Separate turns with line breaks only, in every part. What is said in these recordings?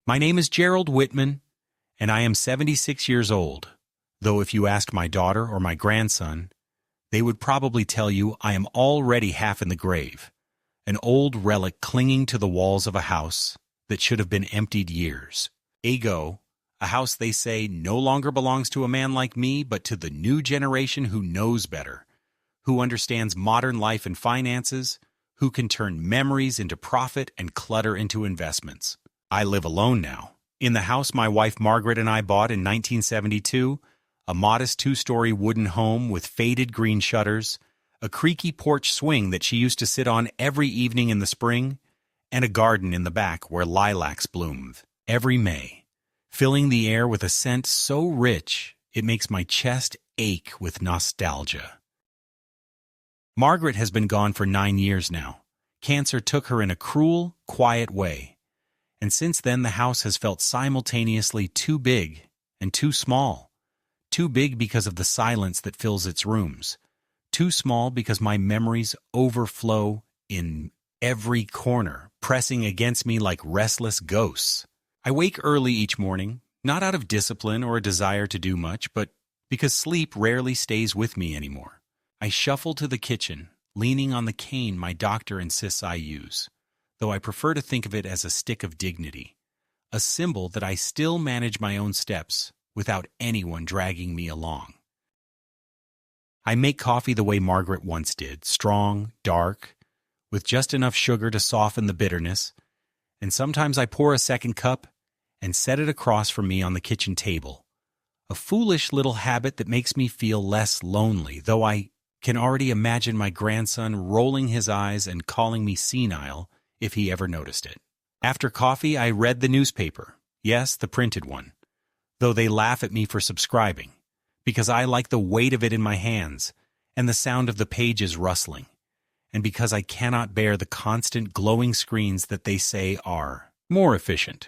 My name is Gerald Whitman, and I am 76 years old, though if you ask my daughter or my grandson, they would probably tell you I am already half in the grave, an old relic clinging to the walls of a house that should have been emptied years ago, a house they say no longer belongs to a man like me, but to the new generation who knows better, who understands modern life and finances, who can turn memories into profit and clutter into investments. I live alone now. In the house my wife Margaret and I bought in 1972, a modest 2-story wooden home with faded green shutters, a creaky porch swing that she used to sit on every evening in the spring, and a garden in the back where lilacs bloomed every May, filling the air with a scent so rich it makes my chest ache with nostalgia. Margaret has been gone for 9 years now. Cancer took her in a cruel, quiet way, and since then the house has felt simultaneously too big and too small. Too big because of the silence that fills its rooms. Too small because my memories overflow in every corner, pressing against me like restless ghosts. I wake early each morning, not out of discipline or a desire to do much, but because sleep rarely stays with me anymore. I shuffle to the kitchen, leaning on the cane my doctor insists I use, though I prefer to think of it as a stick of dignity, a symbol that I still manage my own steps without anyone dragging me along. I make coffee the way Margaret once did, strong, dark, with just enough sugar to soften the bitterness, and sometimes I pour a second cup and set it across from me on the kitchen table, a foolish little habit that makes me feel less lonely, though I can already imagine my grandson rolling his eyes and calling me senile if he ever noticed it. After coffee, I read the newspaper, yes, the printed one, though they laugh at me for subscribing, because I like the weight of it in my hands and the sound of the pages rustling, and because I cannot bear the constant glowing screens that they say are more efficient.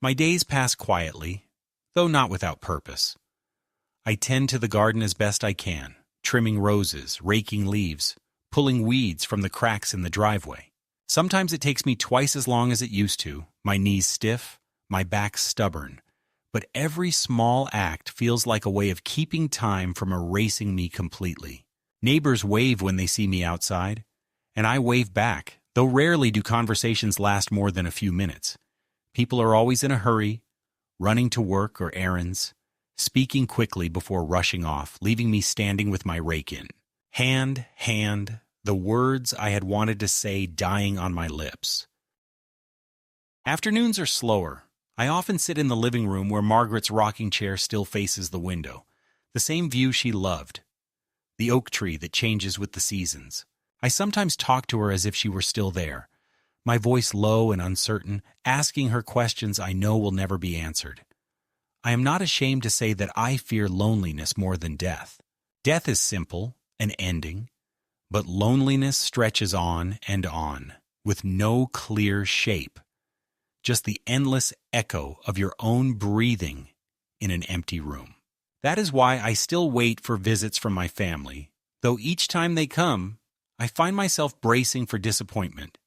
My days pass quietly, though not without purpose. I tend to the garden as best I can, trimming roses, raking leaves, pulling weeds from the cracks in the driveway. Sometimes it takes me twice as long as it used to, my knees stiff, my back stubborn, but every small act feels like a way of keeping time from erasing me completely. Neighbors wave when they see me outside, and I wave back, though rarely do conversations last more than a few minutes. People are always in a hurry, running to work or errands, speaking quickly before rushing off, leaving me standing with my rake in hand, the words I had wanted to say dying on my lips. Afternoons are slower. I often sit in the living room where Margaret's rocking chair still faces the window, the same view she loved, the oak tree that changes with the seasons. I sometimes talk to her as if she were still there, my voice low and uncertain, asking her questions I know will never be answered. I am not ashamed to say that I fear loneliness more than death. Death is simple, an ending, but loneliness stretches on and on, with no clear shape, just the endless echo of your own breathing in an empty room. That is why I still wait for visits from my family, though each time they come, I find myself bracing for disappointment.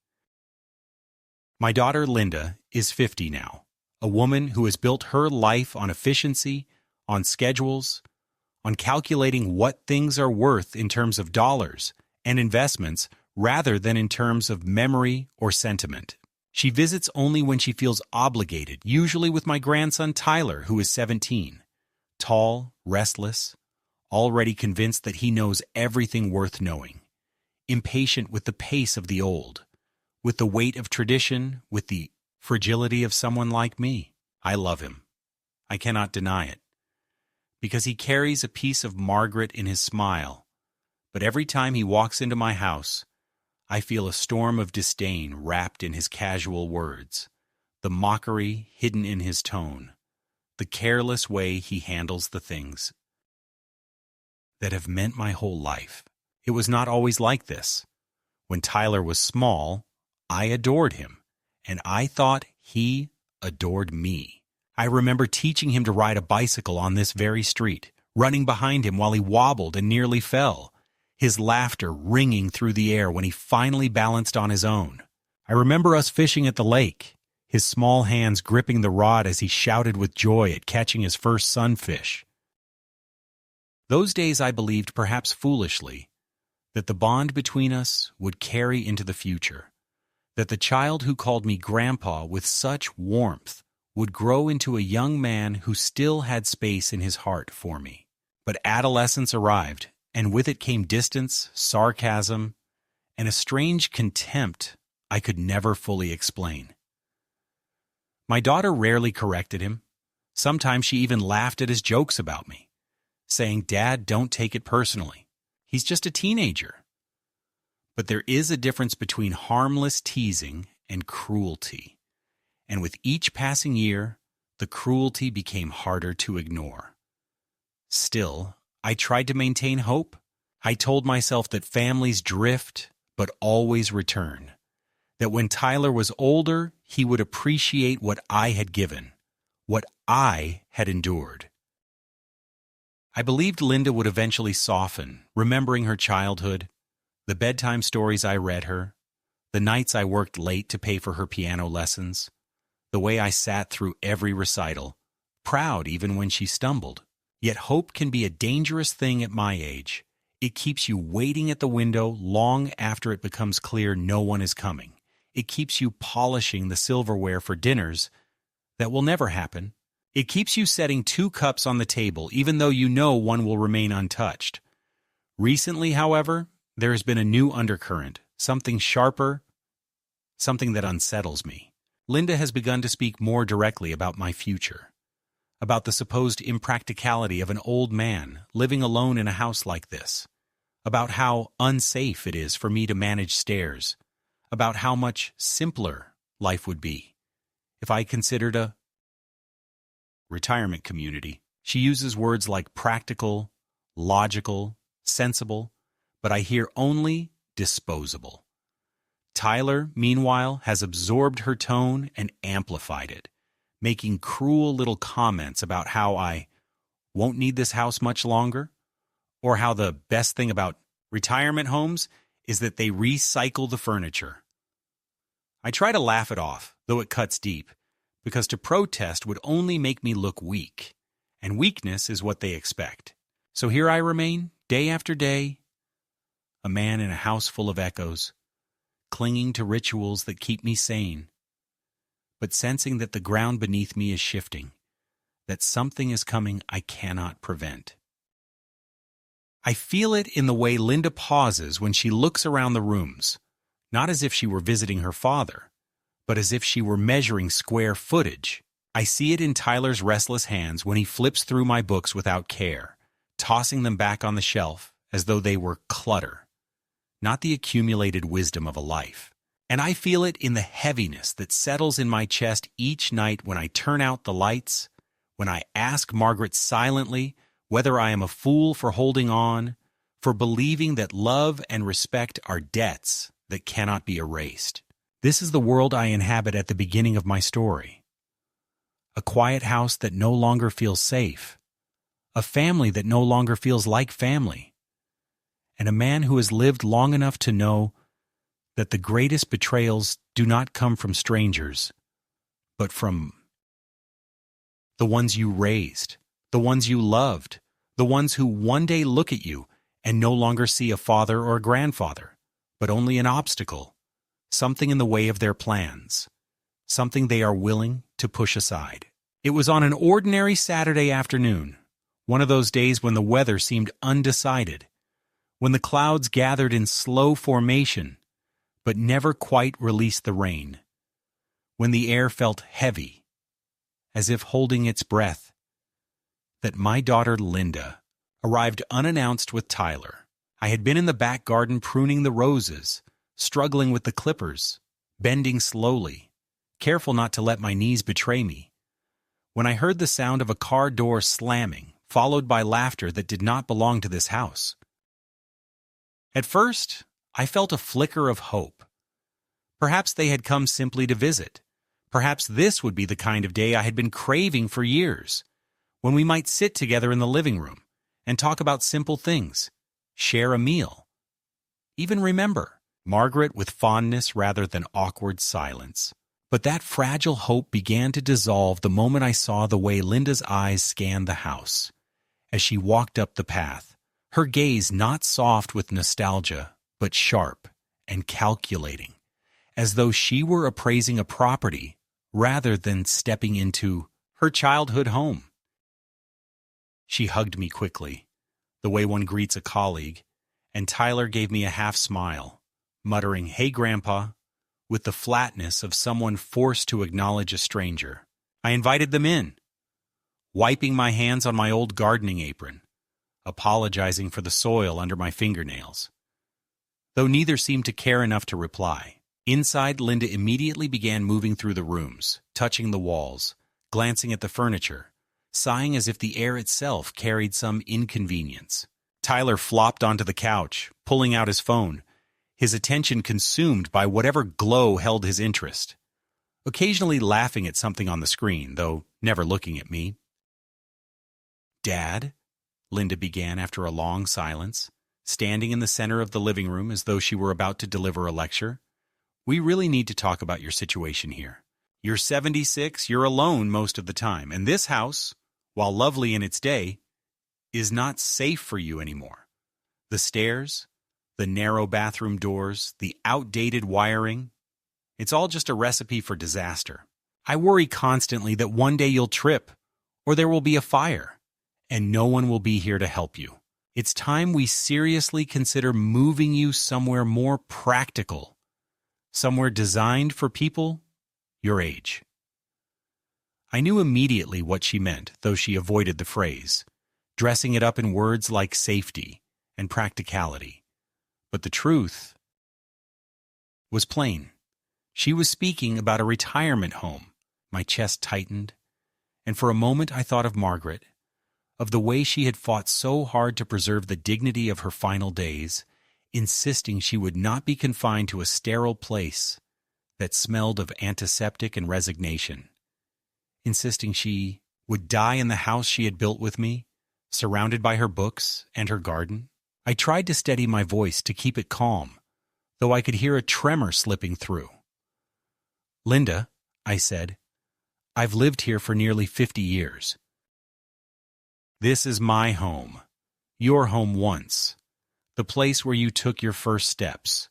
My daughter Linda is 50 now, a woman who has built her life on efficiency, on schedules, on calculating what things are worth in terms of dollars and investments rather than in terms of memory or sentiment. She visits only when she feels obligated, usually with my grandson Tyler, who is 17. Tall, restless, already convinced that he knows everything worth knowing, impatient with the pace of the old, with the weight of tradition, with the fragility of someone like me. I love him. I cannot deny it, because he carries a piece of Margaret in his smile, but every time he walks into my house, I feel a storm of disdain wrapped in his casual words, the mockery hidden in his tone, the careless way he handles the things that have meant my whole life. It was not always like this. When Tyler was small, I adored him, and I thought he adored me. I remember teaching him to ride a bicycle on this very street, running behind him while he wobbled and nearly fell, his laughter ringing through the air when he finally balanced on his own. I remember us fishing at the lake, his small hands gripping the rod as he shouted with joy at catching his first sunfish. Those days I believed, perhaps foolishly, that the bond between us would carry into the future, that the child who called me Grandpa with such warmth would grow into a young man who still had space in his heart for me. But adolescence arrived, and with it came distance, sarcasm, and a strange contempt I could never fully explain. My daughter rarely corrected him. Sometimes she even laughed at his jokes about me, saying, "Dad, don't take it personally. He's just a teenager." But there is a difference between harmless teasing and cruelty, and with each passing year, the cruelty became harder to ignore. Still, I tried to maintain hope. I told myself that families drift, but always return. That when Tyler was older, he would appreciate what I had given, what I had endured. I believed Linda would eventually soften, remembering her childhood, the bedtime stories I read her, the nights I worked late to pay for her piano lessons, the way I sat through every recital, proud even when she stumbled. Yet hope can be a dangerous thing at my age. It keeps you waiting at the window long after it becomes clear no one is coming. It keeps you polishing the silverware for dinners that will never happen. It keeps you setting 2 cups on the table even though you know one will remain untouched. Recently, however, there has been a new undercurrent, something sharper, something that unsettles me. Linda has begun to speak more directly about my future, about the supposed impracticality of an old man living alone in a house like this, about how unsafe it is for me to manage stairs, about how much simpler life would be if I considered a retirement community. She uses words like practical, logical, sensible, but I hear only disposable. Tyler, meanwhile, has absorbed her tone and amplified it, making cruel little comments about how I won't need this house much longer, or how the best thing about retirement homes is that they recycle the furniture. I try to laugh it off, though it cuts deep, because to protest would only make me look weak, and weakness is what they expect. So here I remain, day after day, a man in a house full of echoes, clinging to rituals that keep me sane, but sensing that the ground beneath me is shifting, that something is coming I cannot prevent. I feel it in the way Linda pauses when she looks around the rooms, not as if she were visiting her father, but as if she were measuring square footage. I see it in Tyler's restless hands when he flips through my books without care, tossing them back on the shelf as though they were clutter, not the accumulated wisdom of a life. And I feel it in the heaviness that settles in my chest each night when I turn out the lights, when I ask Margaret silently whether I am a fool for holding on, for believing that love and respect are debts that cannot be erased. This is the world I inhabit at the beginning of my story. A quiet house that no longer feels safe, a family that no longer feels like family, and a man who has lived long enough to know that the greatest betrayals do not come from strangers, but from the ones you raised, the ones you loved, the ones who one day look at you and no longer see a father or a grandfather, but only an obstacle, something in the way of their plans, something they are willing to push aside. It was on an ordinary Saturday afternoon, one of those days when the weather seemed undecided, when the clouds gathered in slow formation, but never quite released the rain, when the air felt heavy, as if holding its breath, that my daughter Linda arrived unannounced with Tyler. I had been in the back garden pruning the roses, struggling with the clippers, bending slowly, careful not to let my knees betray me, when I heard the sound of a car door slamming, followed by laughter that did not belong to this house. At first, I felt a flicker of hope. Perhaps they had come simply to visit. Perhaps this would be the kind of day I had been craving for years, when we might sit together in the living room and talk about simple things, share a meal, even remember Margaret with fondness rather than awkward silence. But that fragile hope began to dissolve the moment I saw the way Linda's eyes scanned the house. As she walked up the path, her gaze not soft with nostalgia, but sharp and calculating, as though she were appraising a property rather than stepping into her childhood home. She hugged me quickly, the way one greets a colleague, and Tyler gave me a half smile, muttering, "Hey, Grandpa," with the flatness of someone forced to acknowledge a stranger. I invited them in, wiping my hands on my old gardening apron, apologizing for the soil under my fingernails. Though neither seemed to care enough to reply. Inside, Linda immediately began moving through the rooms, touching the walls, glancing at the furniture, sighing as if the air itself carried some inconvenience. Tyler flopped onto the couch, pulling out his phone, his attention consumed by whatever glow held his interest, occasionally laughing at something on the screen, though never looking at me. "Dad," Linda began after a long silence, standing in the center of the living room as though she were about to deliver a lecture, "we really need to talk about your situation here. You're 76, you're alone most of the time, and this house, while lovely in its day, is not safe for you anymore. The stairs, the narrow bathroom doors, the outdated wiring, it's all just a recipe for disaster. I worry constantly that one day you'll trip, or there will be a fire, and no one will be here to help you. It's time we seriously consider moving you somewhere more practical, somewhere designed for people your age." I knew immediately what she meant, though she avoided the phrase, dressing it up in words like safety and practicality. But the truth was plain. She was speaking about a retirement home. My chest tightened, and for a moment I thought of Margaret, of the way she had fought so hard to preserve the dignity of her final days, insisting she would not be confined to a sterile place that smelled of antiseptic and resignation, insisting she would die in the house she had built with me, surrounded by her books and her garden. I tried to steady my voice to keep it calm, though I could hear a tremor slipping through. "Linda," I said, "I've lived here for nearly 50 years. This is my home, your home once, the place where you took your first steps,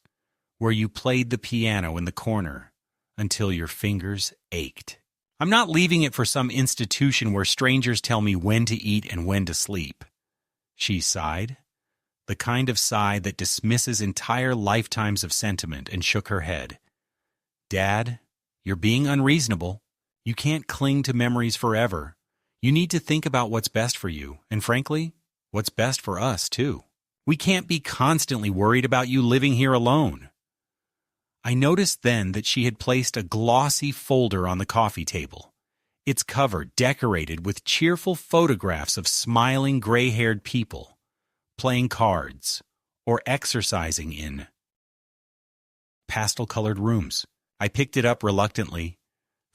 where you played the piano in the corner until your fingers ached. I'm not leaving it for some institution where strangers tell me when to eat and when to sleep." She sighed, the kind of sigh that dismisses entire lifetimes of sentiment, and shook her head. "Dad, you're being unreasonable. You can't cling to memories forever. You need to think about what's best for you, and frankly, what's best for us, too. We can't be constantly worried about you living here alone." I noticed then that she had placed a glossy folder on the coffee table, its cover decorated with cheerful photographs of smiling gray-haired people, playing cards, or exercising in pastel-colored rooms. I picked it up reluctantly,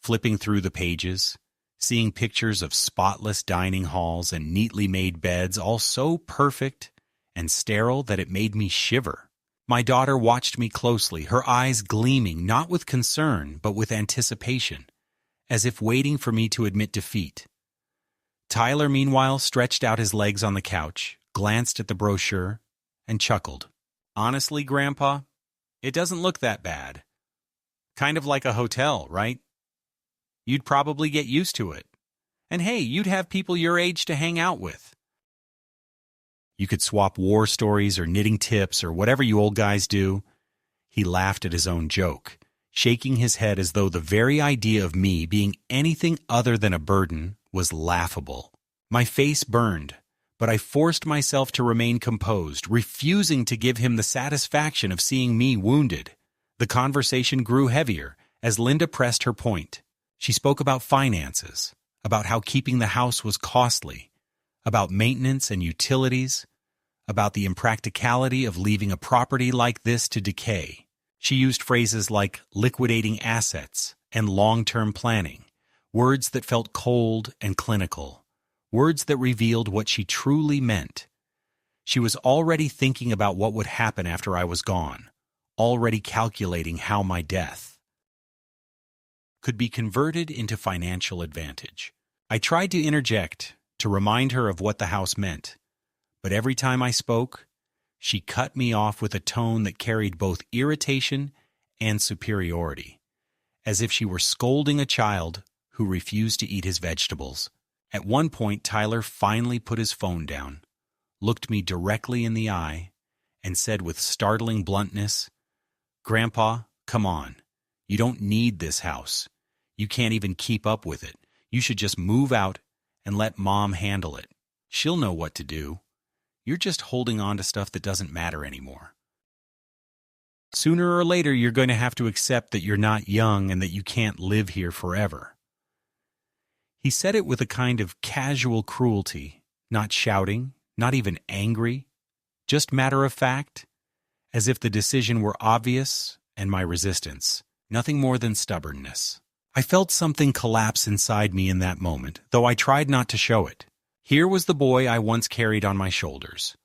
flipping through the pages, seeing pictures of spotless dining halls and neatly made beds, all so perfect and sterile that it made me shiver. My daughter watched me closely, her eyes gleaming not with concern but with anticipation, as if waiting for me to admit defeat. Tyler, meanwhile, stretched out his legs on the couch, glanced at the brochure, and chuckled. "Honestly, Grandpa, it doesn't look that bad. Kind of like a hotel, right? You'd probably get used to it. And hey, you'd have people your age to hang out with. You could swap war stories or knitting tips or whatever you old guys do." He laughed at his own joke, shaking his head as though the very idea of me being anything other than a burden was laughable. My face burned, but I forced myself to remain composed, refusing to give him the satisfaction of seeing me wounded. The conversation grew heavier as Linda pressed her point. She spoke about finances, about how keeping the house was costly, about maintenance and utilities, about the impracticality of leaving a property like this to decay. She used phrases like liquidating assets and long-term planning, words that felt cold and clinical, words that revealed what she truly meant. She was already thinking about what would happen after I was gone, already calculating how my death could be converted into financial advantage. I tried to interject, to remind her of what the house meant, but every time I spoke, she cut me off with a tone that carried both irritation and superiority, as if she were scolding a child who refused to eat his vegetables. At one point, Tyler finally put his phone down, looked me directly in the eye, and said with startling bluntness, "Grandpa, come on. You don't need this house. You can't even keep up with it. You should just move out and let Mom handle it. She'll know what to do. You're just holding on to stuff that doesn't matter anymore. Sooner or later, you're going to have to accept that you're not young and that you can't live here forever." He said it with a kind of casual cruelty, not shouting, not even angry, just matter of fact, as if the decision were obvious and my resistance, nothing more than stubbornness. I felt something collapse inside me in that moment, though I tried not to show it. Here was the boy I once carried on my shoulders,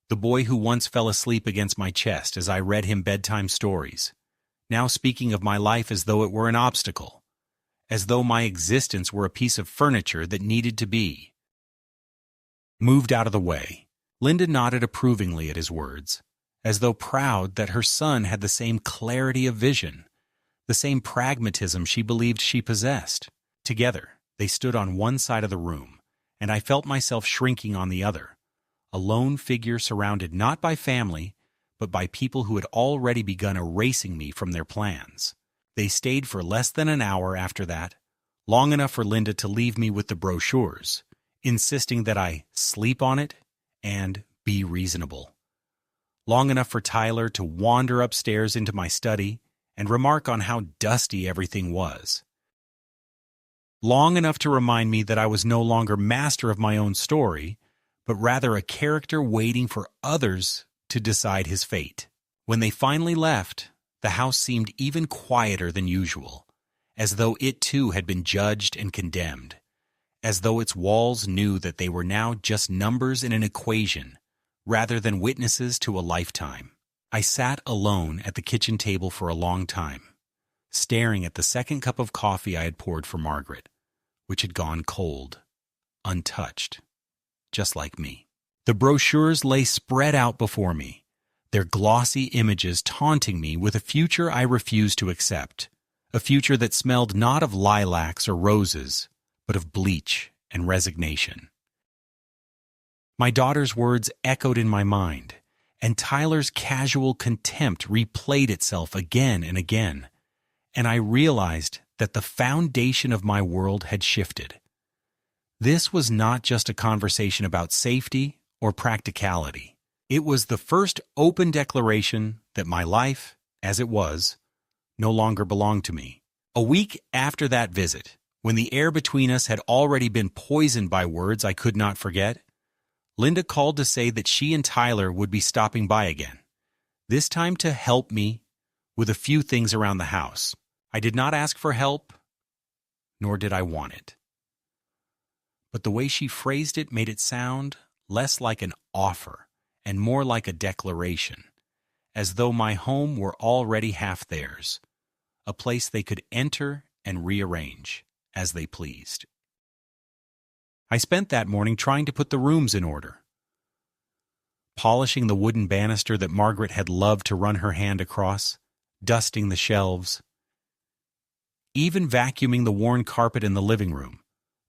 the boy who once fell asleep against my chest as I read him bedtime stories, now speaking of my life as though it were an obstacle, as though my existence were a piece of furniture that needed to be moved out of the way. Linda nodded approvingly at his words, as though proud that her son had the same clarity of vision, the same pragmatism she believed she possessed. Together, they stood on one side of the room, and I felt myself shrinking on the other, a lone figure surrounded not by family, but by people who had already begun erasing me from their plans. They stayed for less than an hour after that, long enough for Linda to leave me with the brochures, insisting that I sleep on it and be reasonable. Long enough for Tyler to wander upstairs into my study and remark on how dusty everything was. Long enough to remind me that I was no longer master of my own story, but rather a character waiting for others to decide his fate. When they finally left, the house seemed even quieter than usual, as though it too had been judged and condemned, as though its walls knew that they were now just numbers in an equation, rather than witnesses to a lifetime. I sat alone at the kitchen table for a long time, staring at the second cup of coffee I had poured for Margaret, which had gone cold, untouched, just like me. The brochures lay spread out before me, their glossy images taunting me with a future I refused to accept, a future that smelled not of lilacs or roses, but of bleach and resignation. My daughter's words echoed in my mind, and Tyler's casual contempt replayed itself again and again, and I realized that the foundation of my world had shifted. This was not just a conversation about safety or practicality. It was the first open declaration that my life, as it was, no longer belonged to me. A week after that visit, when the air between us had already been poisoned by words I could not forget, Linda called to say that she and Tyler would be stopping by again, this time to help me with a few things around the house. I did not ask for help, nor did I want it. But the way she phrased it made it sound less like an offer and more like a declaration, as though my home were already half theirs, a place they could enter and rearrange as they pleased. I spent that morning trying to put the rooms in order, polishing the wooden banister that Margaret had loved to run her hand across, dusting the shelves, even vacuuming the worn carpet in the living room,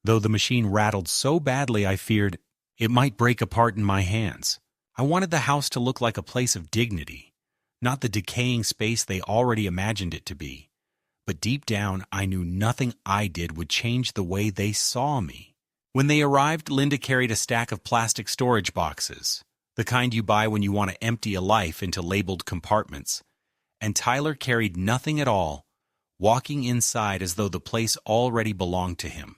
though the machine rattled so badly I feared it might break apart in my hands. I wanted the house to look like a place of dignity, not the decaying space they already imagined it to be. But deep down, I knew nothing I did would change the way they saw me. When they arrived, Linda carried a stack of plastic storage boxes, the kind you buy when you want to empty a life into labeled compartments, and Tyler carried nothing at all, walking inside as though the place already belonged to him.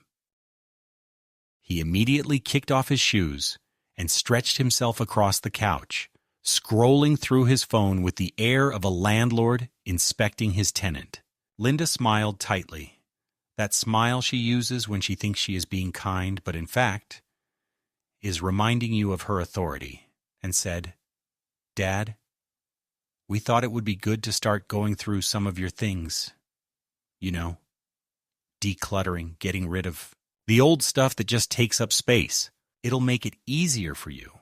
He immediately kicked off his shoes and stretched himself across the couch, scrolling through his phone with the air of a landlord inspecting his tenant. Linda smiled tightly, that smile she uses when she thinks she is being kind, but in fact is reminding you of her authority, and said, "Dad, we thought it would be good to start going through some of your things, you know." decluttering, getting rid of the old stuff that just takes up space. It'll make it easier for you.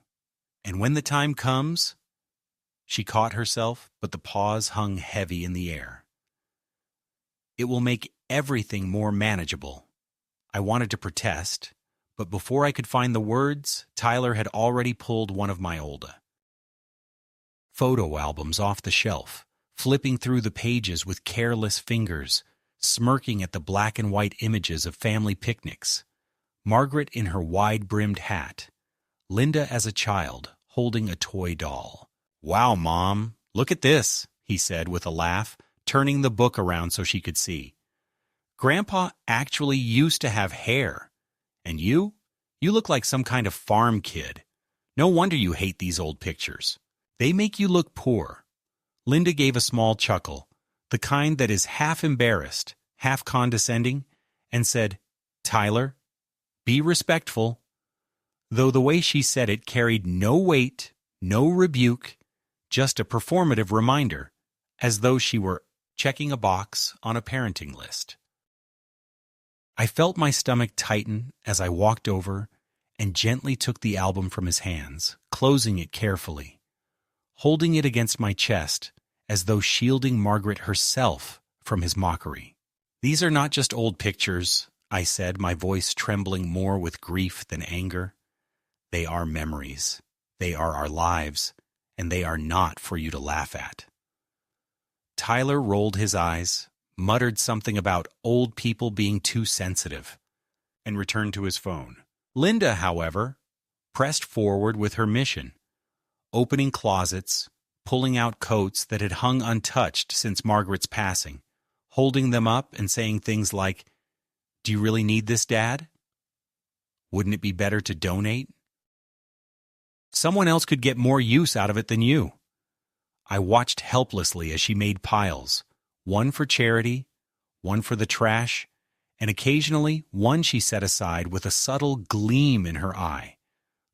And when the time comes, she caught herself, but the pause hung heavy in the air. It will make everything more manageable. I wanted to protest, but before I could find the words, Tyler had already pulled one of my old photo albums off the shelf, flipping through the pages with careless fingers, smirking at the black and white images of family picnics. Margaret in her wide-brimmed hat, Linda as a child holding a toy doll. "Wow, Mom, look at this," he said with a laugh, turning the book around so she could see. "Grandpa actually used to have hair. And you look like some kind of farm kid. No wonder you hate these old pictures. They make you look poor." Linda gave a small chuckle, the kind that is half embarrassed, half condescending, and said, "Tyler, be respectful," though the way she said it carried no weight, no rebuke, just a performative reminder, as though she were checking a box on a parenting list. I felt my stomach tighten as I walked over and gently took the album from his hands, closing it carefully, holding it against my chest as though shielding Margaret herself from his mockery. "These are not just old pictures," I said, my voice trembling more with grief than anger. "They are memories. They are our lives, and they are not for you to laugh at." Tyler rolled his eyes, muttered something about old people being too sensitive, and returned to his phone. Linda, however, pressed forward with her mission, opening closets, pulling out coats that had hung untouched since Margaret's passing, holding them up and saying things like, "Do you really need this, Dad? Wouldn't it be better to donate? Someone else could get more use out of it than you." I watched helplessly as she made piles, one for charity, one for the trash, and occasionally one she set aside with a subtle gleam in her eye.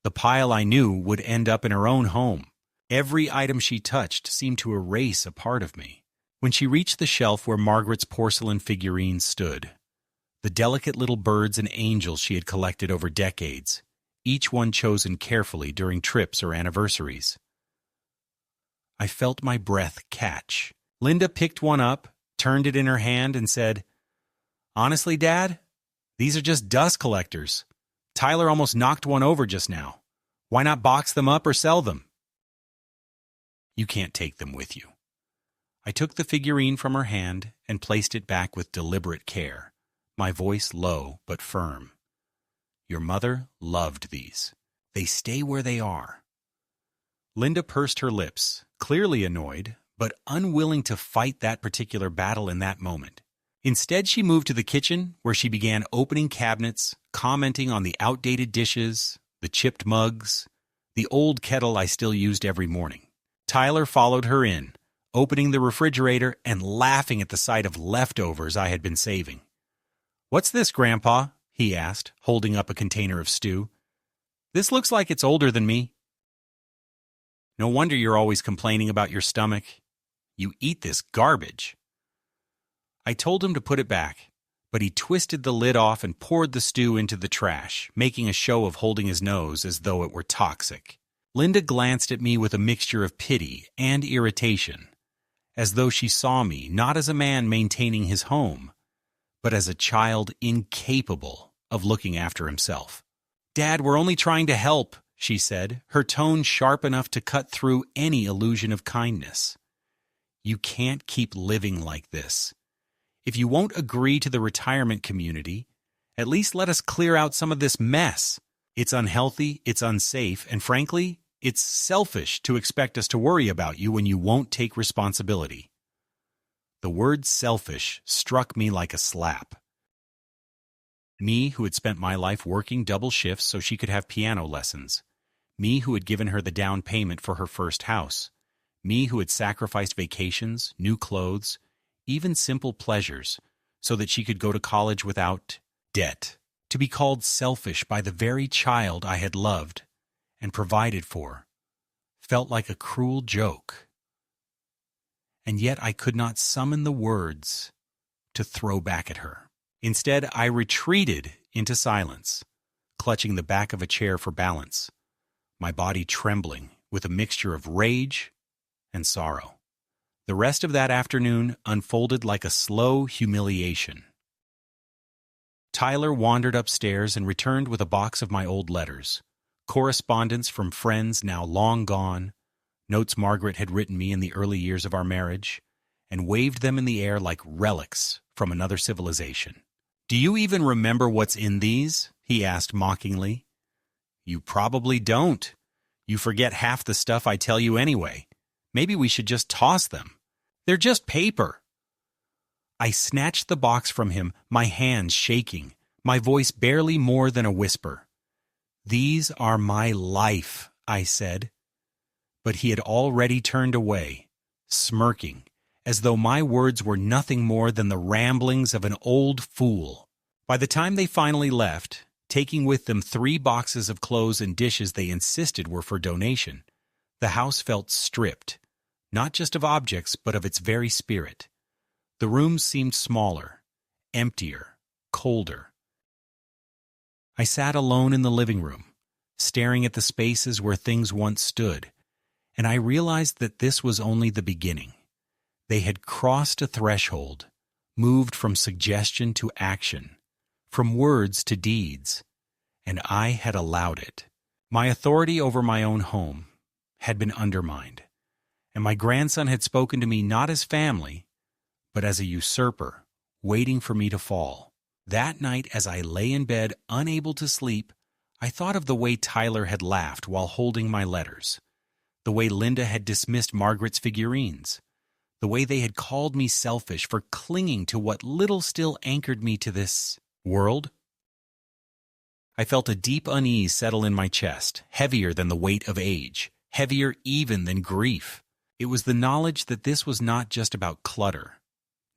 The pile I knew would end up in her own home. Every item she touched seemed to erase a part of me. When she reached the shelf where Margaret's porcelain figurines stood, the delicate little birds and angels she had collected over decades, each one chosen carefully during trips or anniversaries, I felt my breath catch. Linda picked one up, turned it in her hand, and said, "Honestly, Dad, these are just dust collectors. Tyler almost knocked one over just now. Why not box them up or sell them?" "You can't take them with you." I took the figurine from her hand and placed it back with deliberate care, my voice low but firm. "Your mother loved these. They stay where they are." Linda pursed her lips, clearly annoyed, but unwilling to fight that particular battle in that moment. Instead, she moved to the kitchen, where she began opening cabinets, commenting on the outdated dishes, the chipped mugs, the old kettle I still used every morning. Tyler followed her in, opening the refrigerator and laughing at the sight of leftovers I had been saving. "What's this, Grandpa?" he asked, holding up a container of stew. "This looks like it's older than me." "No wonder you're always complaining about your stomach. You eat this garbage." I told him to put it back, but he twisted the lid off and poured the stew into the trash, making a show of holding his nose as though it were toxic. Linda glanced at me with a mixture of pity and irritation, as though she saw me not as a man maintaining his home, but as a child incapable of looking after himself. "Dad, we're only trying to help," she said, her tone sharp enough to cut through any illusion of kindness. "You can't keep living like this. If you won't agree to the retirement community, at least let us clear out some of this mess. It's unhealthy, it's unsafe, and frankly, it's selfish to expect us to worry about you when you won't take responsibility." The word selfish struck me like a slap. Me, who had spent my life working double shifts so she could have piano lessons. Me, who had given her the down payment for her first house. Me, who had sacrificed vacations, new clothes, even simple pleasures, so that she could go to college without debt. To be called selfish by the very child I had loved and provided for felt like a cruel joke. And yet I could not summon the words to throw back at her. Instead, I retreated into silence, clutching the back of a chair for balance, my body trembling with a mixture of rage and sorrow. The rest of that afternoon unfolded like a slow humiliation. Tyler wandered upstairs and returned with a box of my old letters, correspondence from friends now long gone, notes Margaret had written me in the early years of our marriage, and waved them in the air like relics from another civilization. "Do you even remember what's in these?" he asked mockingly. "You probably don't. You forget half the stuff I tell you anyway. Maybe we should just toss them. They're just paper." I snatched the box from him, my hands shaking, my voice barely more than a whisper. "These are my life," I said. But he had already turned away, smirking, as though my words were nothing more than the ramblings of an old fool. By the time they finally left, taking with them 3 boxes of clothes and dishes they insisted were for donation, the house felt stripped, not just of objects, but of its very spirit. The rooms seemed smaller, emptier, colder. I sat alone in the living room, staring at the spaces where things once stood, and I realized that this was only the beginning. They had crossed a threshold, moved from suggestion to action, from words to deeds, and I had allowed it. My authority over my own home had been undermined, and my grandson had spoken to me not as family, but as a usurper, waiting for me to fall. That night, as I lay in bed, unable to sleep, I thought of the way Tyler had laughed while holding my letters, the way Linda had dismissed Margaret's figurines, the way they had called me selfish for clinging to what little still anchored me to this world. I felt a deep unease settle in my chest, heavier than the weight of age, heavier even than grief. It was the knowledge that this was not just about clutter,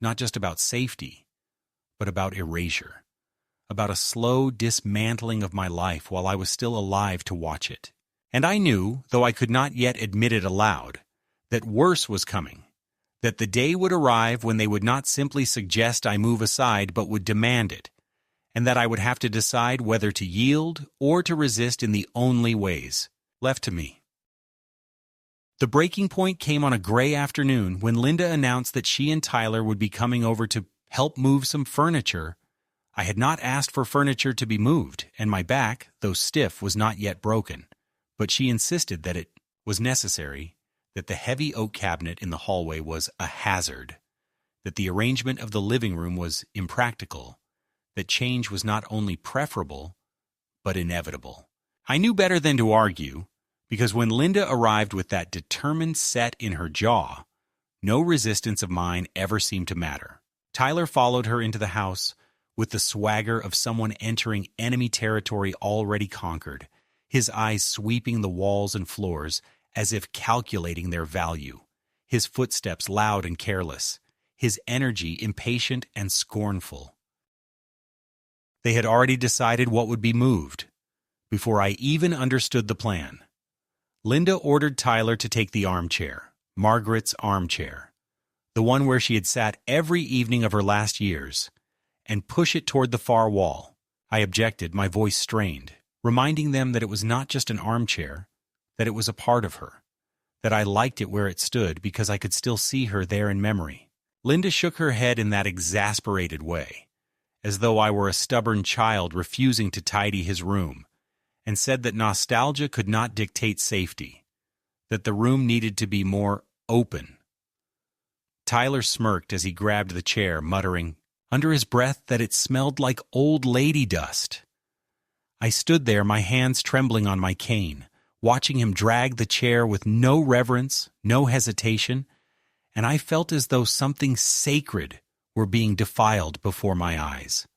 not just about safety, but about erasure, about a slow dismantling of my life while I was still alive to watch it. And I knew, though I could not yet admit it aloud, that worse was coming, that the day would arrive when they would not simply suggest I move aside but would demand it, and that I would have to decide whether to yield or to resist in the only ways left to me. The breaking point came on a gray afternoon when Linda announced that she and Tyler would be coming over to help move some furniture. I had not asked for furniture to be moved, and my back, though stiff, was not yet broken. But she insisted that it was necessary, that the heavy oak cabinet in the hallway was a hazard, that the arrangement of the living room was impractical, that change was not only preferable, but inevitable. I knew better than to argue, because when Linda arrived with that determined set in her jaw, no resistance of mine ever seemed to matter. Tyler followed her into the house with the swagger of someone entering enemy territory already conquered, his eyes sweeping the walls and floors as if calculating their value, his footsteps loud and careless, his energy impatient and scornful. They had already decided what would be moved, before I even understood the plan. Linda ordered Tyler to take the armchair, Margaret's armchair, the one where she had sat every evening of her last years, and push it toward the far wall. I objected, my voice strained, reminding them that it was not just an armchair, that it was a part of her, that I liked it where it stood because I could still see her there in memory. Linda shook her head in that exasperated way, as though I were a stubborn child refusing to tidy his room, and said that nostalgia could not dictate safety, that the room needed to be more open. Tyler smirked as he grabbed the chair, muttering under his breath that it smelled like old lady dust. I stood there, my hands trembling on my cane, watching him drag the chair with no reverence, no hesitation, and I felt as though something sacred were being defiled before my eyes.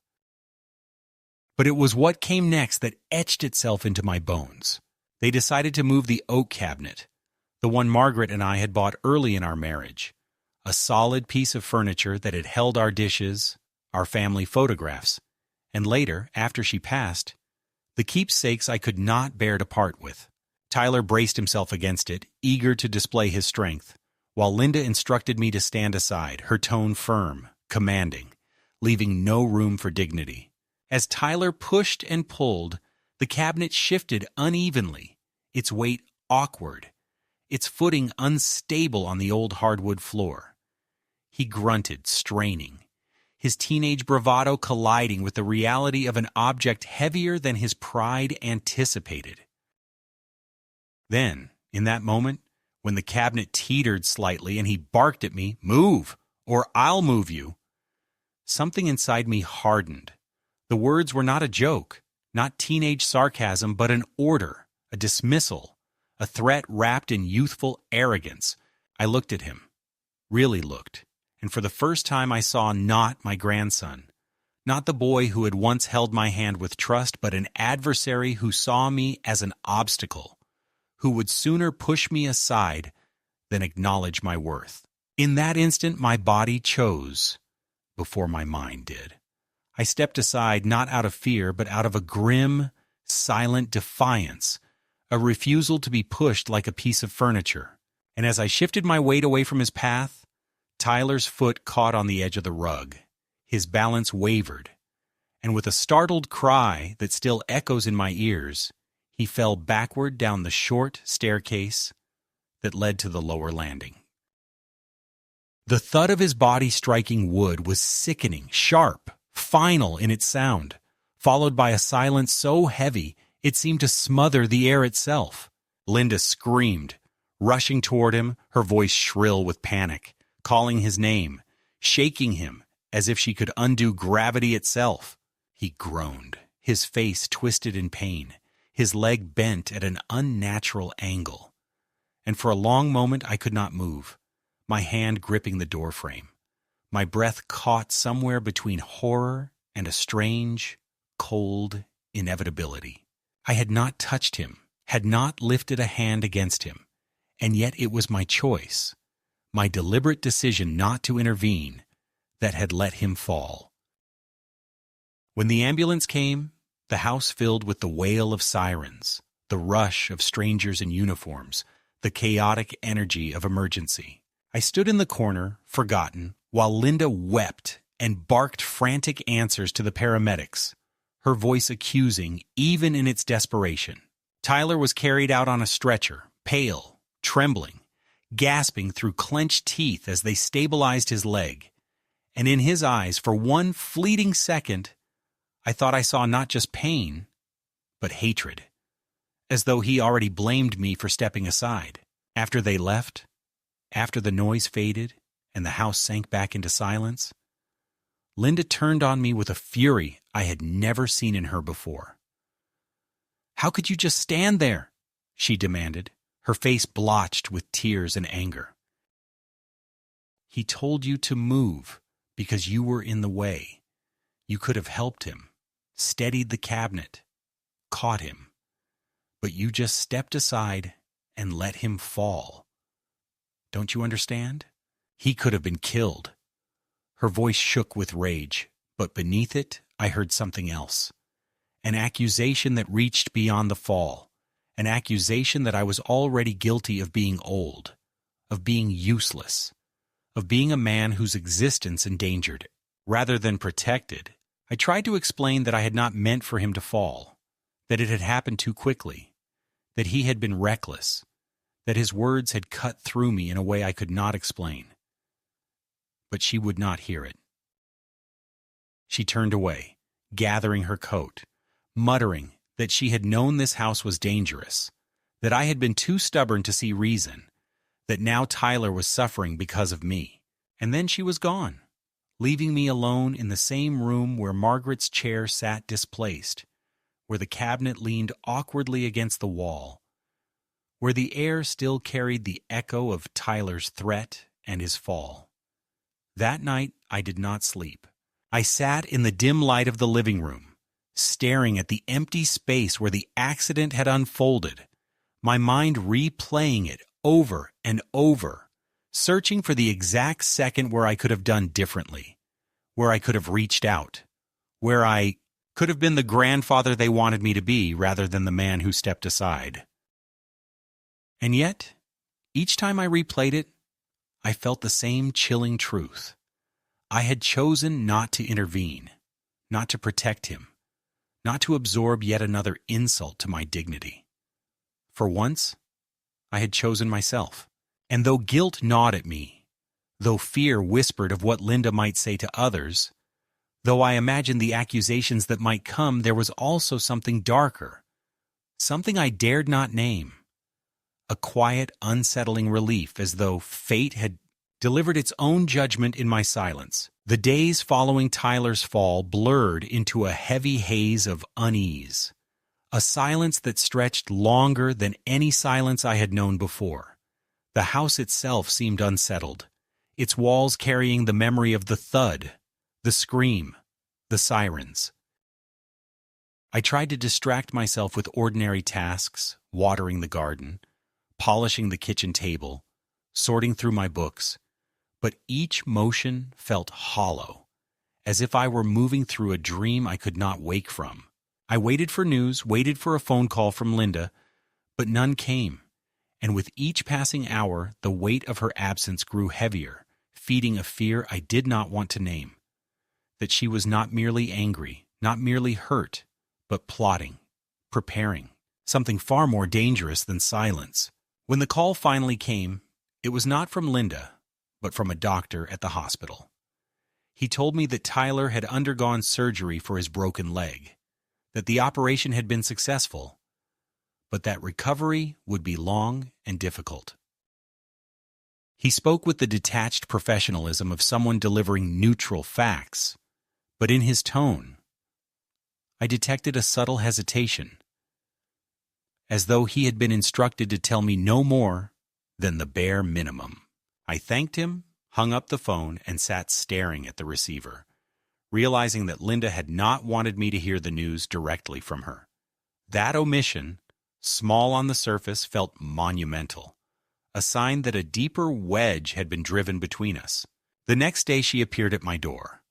But it was what came next that etched itself into my bones. They decided to move the oak cabinet, the one Margaret and I had bought early in our marriage, a solid piece of furniture that had held our dishes, our family photographs, and later, after she passed, the keepsakes I could not bear to part with. Tyler braced himself against it, eager to display his strength, while Linda instructed me to stand aside, her tone firm, commanding, leaving no room for dignity. As Tyler pushed and pulled, the cabinet shifted unevenly, its weight awkward, its footing unstable on the old hardwood floor. He grunted, straining, his teenage bravado colliding with the reality of an object heavier than his pride anticipated. Then, in that moment, when the cabinet teetered slightly and he barked at me, "Move, or I'll move you," something inside me hardened. The words were not a joke, not teenage sarcasm, but an order, a dismissal, a threat wrapped in youthful arrogance. I looked at him, really looked, and for the first time I saw not my grandson, not the boy who had once held my hand with trust, but an adversary who saw me as an obstacle, who would sooner push me aside than acknowledge my worth. In that instant, my body chose before my mind did. I stepped aside not out of fear, but out of a grim, silent defiance, a refusal to be pushed like a piece of furniture. And as I shifted my weight away from his path, Tyler's foot caught on the edge of the rug. His balance wavered, and with a startled cry that still echoes in my ears, he fell backward down the short staircase that led to the lower landing. The thud of his body striking wood was sickening, sharp, final in its sound, followed by a silence so heavy it seemed to smother the air itself. Linda screamed, rushing toward him, her voice shrill with panic, calling his name, shaking him as if she could undo gravity itself. He groaned, his face twisted in pain, his leg bent at an unnatural angle. And for a long moment I could not move, my hand gripping the doorframe, my breath caught somewhere between horror and a strange, cold inevitability. I had not touched him, had not lifted a hand against him, and yet it was my choice, my deliberate decision not to intervene, that had let him fall. When the ambulance came, the house filled with the wail of sirens, the rush of strangers in uniforms, the chaotic energy of emergency. I stood in the corner, forgotten, while Linda wept and barked frantic answers to the paramedics, her voice accusing even in its desperation. Tyler was carried out on a stretcher, pale, trembling, gasping through clenched teeth as they stabilized his leg. And in his eyes, for one fleeting second, I thought I saw not just pain, but hatred, as though he already blamed me for stepping aside. After they left, after the noise faded and the house sank back into silence, Linda turned on me with a fury I had never seen in her before. "How could you just stand there?" she demanded, her face blotched with tears and anger. "He told you to move because you were in the way. You could have helped him, steadied the cabinet, caught him. But you just stepped aside and let him fall. Don't you understand? He could have been killed." Her voice shook with rage, but beneath it I heard something else. An accusation that reached beyond the fall. An accusation that I was already guilty of being old, of being useless, of being a man whose existence endangered, rather than protected. I tried to explain that I had not meant for him to fall, that it had happened too quickly, that he had been reckless, that his words had cut through me in a way I could not explain. But she would not hear it. She turned away, gathering her coat, muttering that she had known this house was dangerous, that I had been too stubborn to see reason, that now Tyler was suffering because of me. And then she was gone, leaving me alone in the same room where Margaret's chair sat displaced, where the cabinet leaned awkwardly against the wall, where the air still carried the echo of Tyler's threat and his fall. That night I did not sleep. I sat in the dim light of the living room, staring at the empty space where the accident had unfolded, my mind replaying it over and over, searching for the exact second where I could have done differently, where I could have reached out, where I could have been the grandfather they wanted me to be rather than the man who stepped aside. And yet, each time I replayed it, I felt the same chilling truth. I had chosen not to intervene, not to protect him, not to absorb yet another insult to my dignity. For once, I had chosen myself. And though guilt gnawed at me, though fear whispered of what Linda might say to others, though I imagined the accusations that might come, there was also something darker, something I dared not name, a quiet, unsettling relief, as though fate had delivered its own judgment in my silence. The days following Tyler's fall blurred into a heavy haze of unease, a silence that stretched longer than any silence I had known before. The house itself seemed unsettled, its walls carrying the memory of the thud, the scream, the sirens. I tried to distract myself with ordinary tasks, watering the garden, polishing the kitchen table, sorting through my books, but each motion felt hollow, as if I were moving through a dream I could not wake from. I waited for news, waited for a phone call from Linda, but none came, and with each passing hour the weight of her absence grew heavier, feeding a fear I did not want to name, that she was not merely angry, not merely hurt, but plotting, preparing, something far more dangerous than silence. When the call finally came, it was not from Linda, but from a doctor at the hospital. He told me that Tyler had undergone surgery for his broken leg, that the operation had been successful, but that recovery would be long and difficult. He spoke with the detached professionalism of someone delivering neutral facts, but in his tone, I detected a subtle hesitation, as though he had been instructed to tell me no more than the bare minimum. I thanked him, hung up the phone, and sat staring at the receiver, realizing that Linda had not wanted me to hear the news directly from her. That omission, small on the surface, felt monumental, a sign that a deeper wedge had been driven between us. The next day she appeared at my door.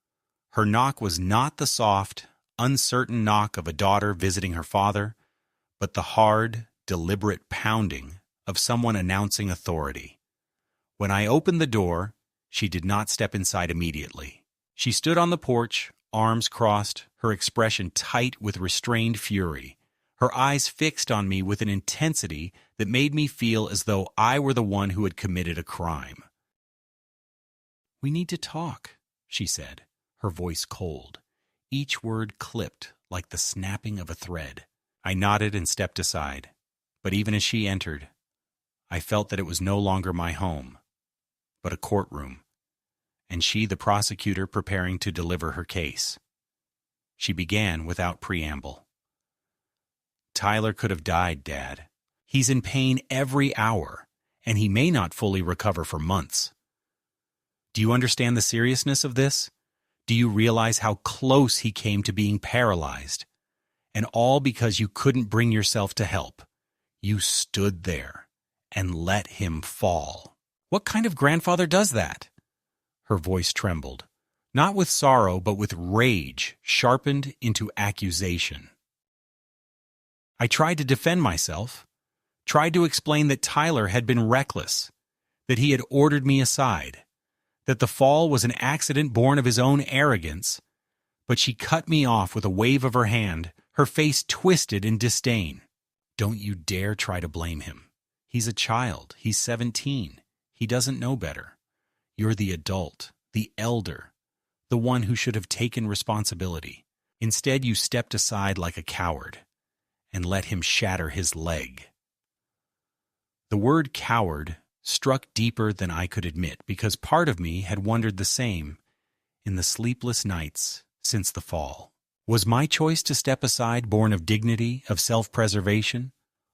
Her knock was not the soft, uncertain knock of a daughter visiting her father, but the hard, deliberate pounding of someone announcing authority. When I opened the door, she did not step inside immediately. She stood on the porch, arms crossed, her expression tight with restrained fury, her eyes fixed on me with an intensity that made me feel as though I were the one who had committed a crime. "We need to talk," she said, her voice cold, each word clipped like the snapping of a thread. I nodded and stepped aside, but even as she entered, I felt that it was no longer my home, but a courtroom, and she the prosecutor preparing to deliver her case. She began without preamble. "Tyler could have died, Dad. He's in pain every hour, and he may not fully recover for months. Do you understand the seriousness of this? Do you realize how close he came to being paralyzed? And all because you couldn't bring yourself to help. You stood there and let him fall. What kind of grandfather does that?" Her voice trembled, not with sorrow but with rage sharpened into accusation. I tried to defend myself, tried to explain that Tyler had been reckless, that he had ordered me aside, that the fall was an accident born of his own arrogance, but she cut me off with a wave of her hand, her face twisted in disdain. "Don't you dare try to blame him. He's a child. He's 17. He doesn't know better. You're the adult, the elder, the one who should have taken responsibility. Instead, you stepped aside like a coward and let him shatter his leg." The word coward struck deeper than I could admit, because part of me had wondered the same in the sleepless nights since the fall. Was my choice to step aside born of dignity, of self-preservation,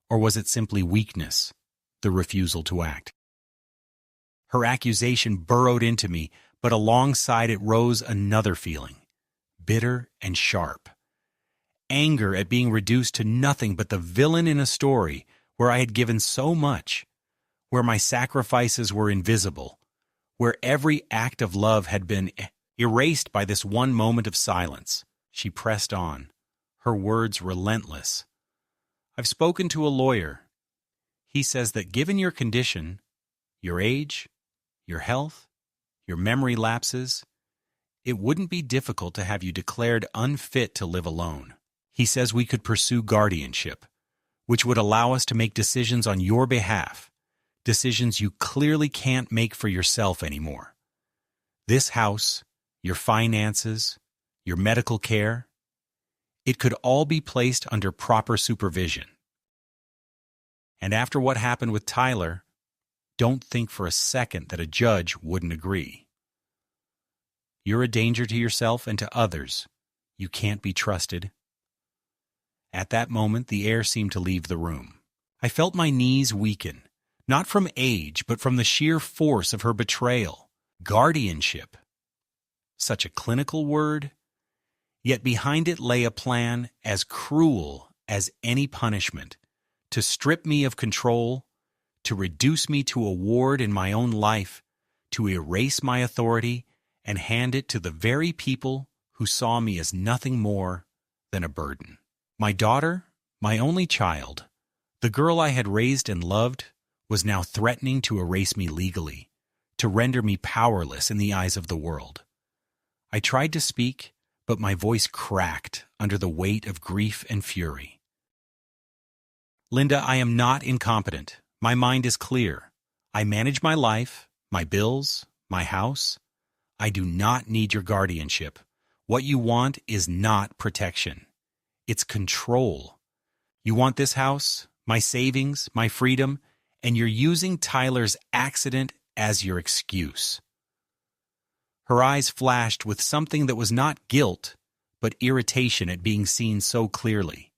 or was it simply weakness, the refusal to act? Her accusation burrowed into me, but alongside it rose another feeling, bitter and sharp. Anger at being reduced to nothing but the villain in a story where I had given so much, where my sacrifices were invisible, where every act of love had been erased by this one moment of silence. She pressed on, her words relentless. "I've spoken to a lawyer. He says that given your condition, your age, your health, your memory lapses, it wouldn't be difficult to have you declared unfit to live alone. He says we could pursue guardianship, which would allow us to make decisions on your behalf, decisions you clearly can't make for yourself anymore. This house, your finances, your medical care, it could all be placed under proper supervision. And after what happened with Tyler, don't think for a second that a judge wouldn't agree. You're a danger to yourself and to others. You can't be trusted. At that moment, the air seemed to leave the room. I felt my knees weaken, not from age, but from the sheer force of her betrayal. Guardianship. Such a clinical word, yet behind it lay a plan as cruel as any punishment, to strip me of control, to reduce me to a ward in my own life, to erase my authority and hand it to the very people who saw me as nothing more than a burden. My daughter, my only child, the girl I had raised and loved, was now threatening to erase me legally, to render me powerless in the eyes of the world. I tried to speak, but my voice cracked under the weight of grief and fury. Linda, I am not incompetent. My mind is clear. I manage my life, my bills, my house. I do not need your guardianship. What you want is not protection. It's control. You want this house, my savings, my freedom, and you're using Tyler's accident as your excuse. Her eyes flashed with something that was not guilt, but irritation at being seen so clearly.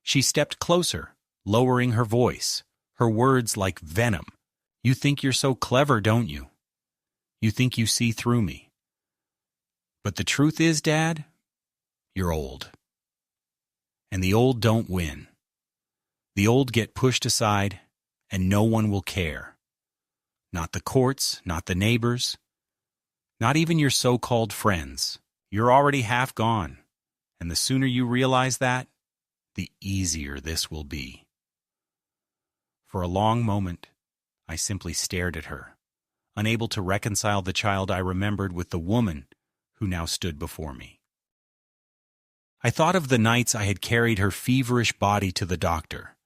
She stepped closer, lowering her voice, her words like venom. You think you're so clever, don't you? You think you see through me. But the truth is, Dad, you're old. And the old don't win. The old get pushed aside, and no one will care. Not the courts, not the neighbors, not even your so-called friends. You're already half gone, and the sooner you realize that, the easier this will be. For a long moment, I simply stared at her, unable to reconcile the child I remembered with the woman who now stood before me. I thought of the nights I had carried her feverish body to the doctor,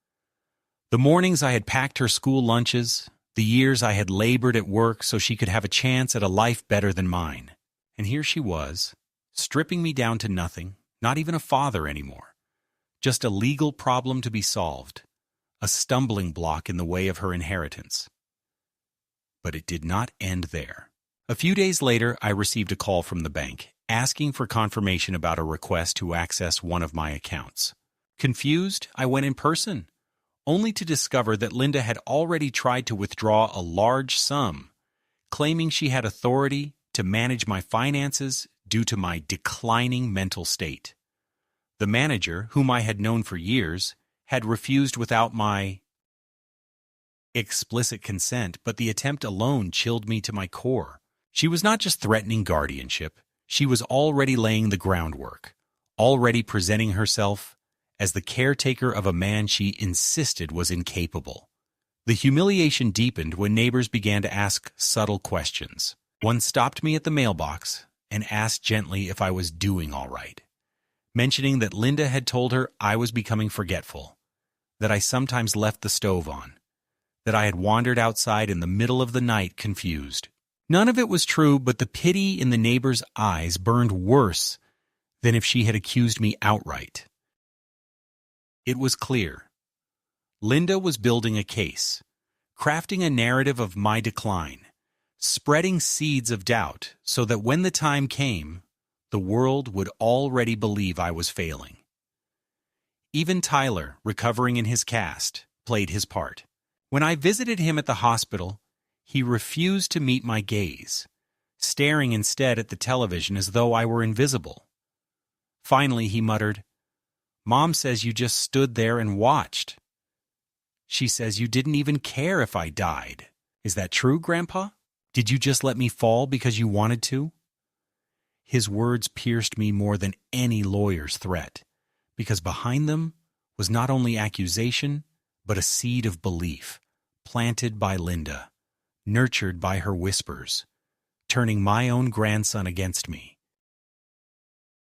the mornings I had packed her school lunches, the years I had labored at work so she could have a chance at a life better than mine. And here she was, stripping me down to nothing, not even a father anymore, just a legal problem to be solved, a stumbling block in the way of her inheritance. But it did not end there. A few days later, I received a call from the bank, asking for confirmation about a request to access one of my accounts. Confused, I went in person, only to discover that Linda had already tried to withdraw a large sum, claiming she had authority to manage my finances due to my declining mental state. The manager, whom I had known for years, had refused without my explicit consent, but the attempt alone chilled me to my core. She was not just threatening guardianship, she was already laying the groundwork, already presenting herself as the caretaker of a man she insisted was incapable. The humiliation deepened when neighbors began to ask subtle questions. One stopped me at the mailbox and asked gently if I was doing all right, mentioning that Linda had told her I was becoming forgetful, that I sometimes left the stove on, that I had wandered outside in the middle of the night confused. None of it was true, but the pity in the neighbor's eyes burned worse than if she had accused me outright. It was clear. Linda was building a case, crafting a narrative of my decline, spreading seeds of doubt so that when the time came, the world would already believe I was failing. Even Tyler, recovering in his cast, played his part. When I visited him at the hospital, he refused to meet my gaze, staring instead at the television as though I were invisible. Finally, he muttered, "Mom says you just stood there and watched. She says you didn't even care if I died. Is that true, Grandpa? Did you just let me fall because you wanted to?" His words pierced me more than any lawyer's threat, because behind them was not only accusation, but a seed of belief, planted by Linda, nurtured by her whispers, turning my own grandson against me.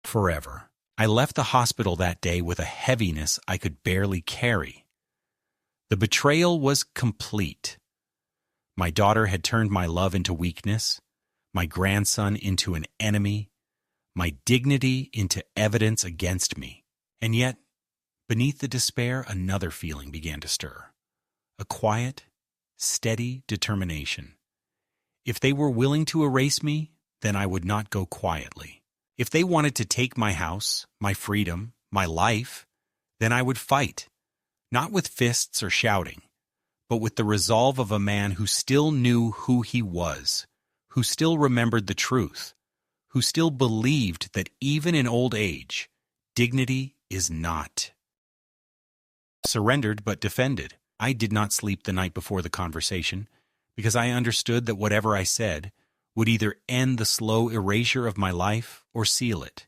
forever. I left the hospital that day with a heaviness I could barely carry. The betrayal was complete. My daughter had turned my love into weakness, my grandson into an enemy, my dignity into evidence against me. And yet, beneath the despair, another feeling began to stir. A quiet, steady determination. If they were willing to erase me, then I would not go quietly. If they wanted to take my house, my freedom, my life, then I would fight, not with fists or shouting, but with the resolve of a man who still knew who he was, who still remembered the truth, who still believed that even in old age, dignity is not surrendered but defended. I did not sleep the night before the conversation because I understood that whatever I said would either end the slow erasure of my life or seal it.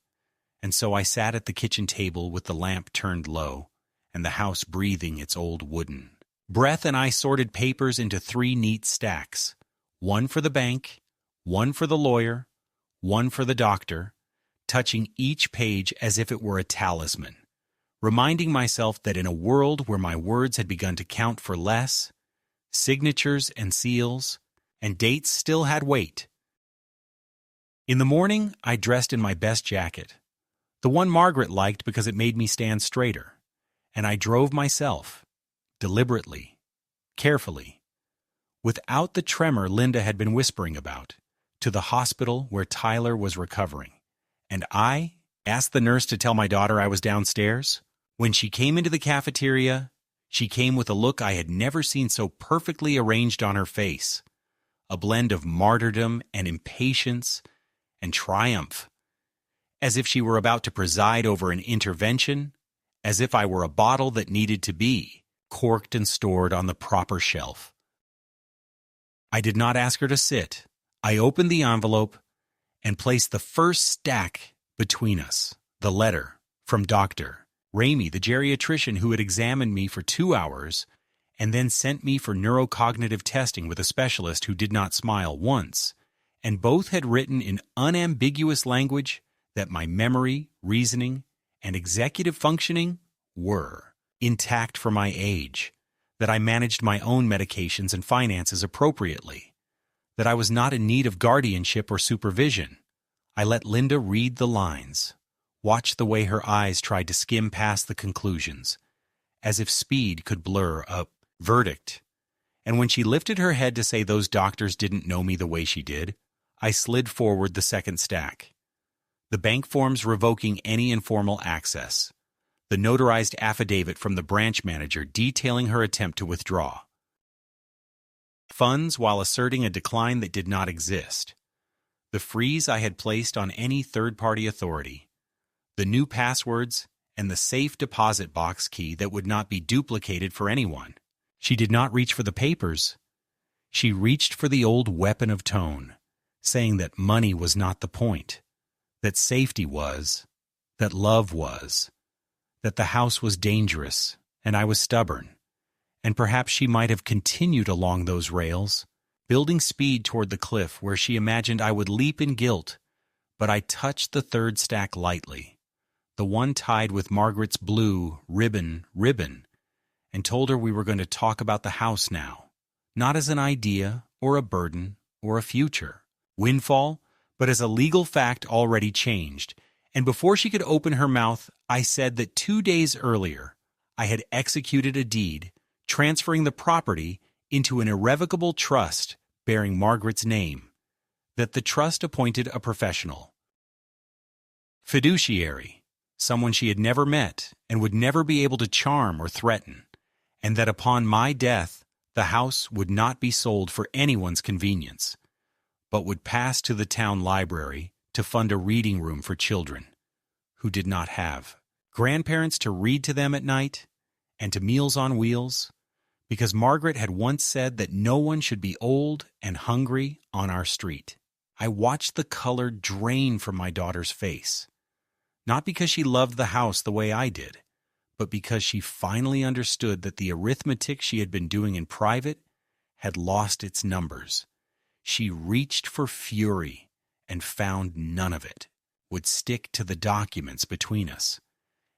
And so I sat at the kitchen table with the lamp turned low and the house breathing its old wooden breath, and I sorted papers into 3 neat stacks, one for the bank, one for the lawyer, one for the doctor, touching each page as if it were a talisman, reminding myself that in a world where my words had begun to count for less, signatures and seals and dates still had weight. In the morning, I dressed in my best jacket, the one Margaret liked because it made me stand straighter, and I drove myself, deliberately, carefully, without the tremor Linda had been whispering about, to the hospital where Tyler was recovering. And I asked the nurse to tell my daughter I was downstairs. When she came into the cafeteria, she came with a look I had never seen so perfectly arranged on her face, a blend of martyrdom and impatience and triumph, as if she were about to preside over an intervention, as if I were a bottle that needed to be corked and stored on the proper shelf. I did not ask her to sit. I opened the envelope and placed the first stack between us, the letter from Dr. Ramey, the geriatrician who had examined me for 2 hours and then sent me for neurocognitive testing with a specialist who did not smile once, and both had written in unambiguous language that my memory, reasoning, and executive functioning were intact for my age, that I managed my own medications and finances appropriately, that I was not in need of guardianship or supervision. I let Linda read the lines, watch the way her eyes tried to skim past the conclusions, as if speed could blur a verdict. And when she lifted her head to say those doctors didn't know me the way she did, I slid forward the second stack. The bank forms revoking any informal access, the notarized affidavit from the branch manager detailing her attempt to withdraw funds while asserting a decline that did not exist, the freeze I had placed on any third-party authority, the new passwords, and the safe deposit box key that would not be duplicated for anyone. She did not reach for the papers. She reached for the old weapon of tone, saying that money was not the point, that safety was, that love was, that the house was dangerous, and I was stubborn. And perhaps she might have continued along those rails, building speed toward the cliff where she imagined I would leap in guilt, but I touched the third stack lightly, the one tied with Margaret's blue ribbon, and told her we were going to talk about the house now, not as an idea or a burden or a future windfall, but as a legal fact already changed. And before she could open her mouth, I said that 2 days earlier I had executed a deed transferring the property into an irrevocable trust bearing Margaret's name, that the trust appointed a professional, fiduciary, someone she had never met and would never be able to charm or threaten, and that upon my death the house would not be sold for anyone's convenience, but would pass to the town library to fund a reading room for children who did not have grandparents to read to them at night, and to Meals on Wheels, because Margaret had once said that no one should be old and hungry on our street. I watched the color drain from my daughter's face, not because she loved the house the way I did, but because she finally understood that the arithmetic she had been doing in private had lost its numbers. She reached for fury and found none of it. would stick to the documents between us.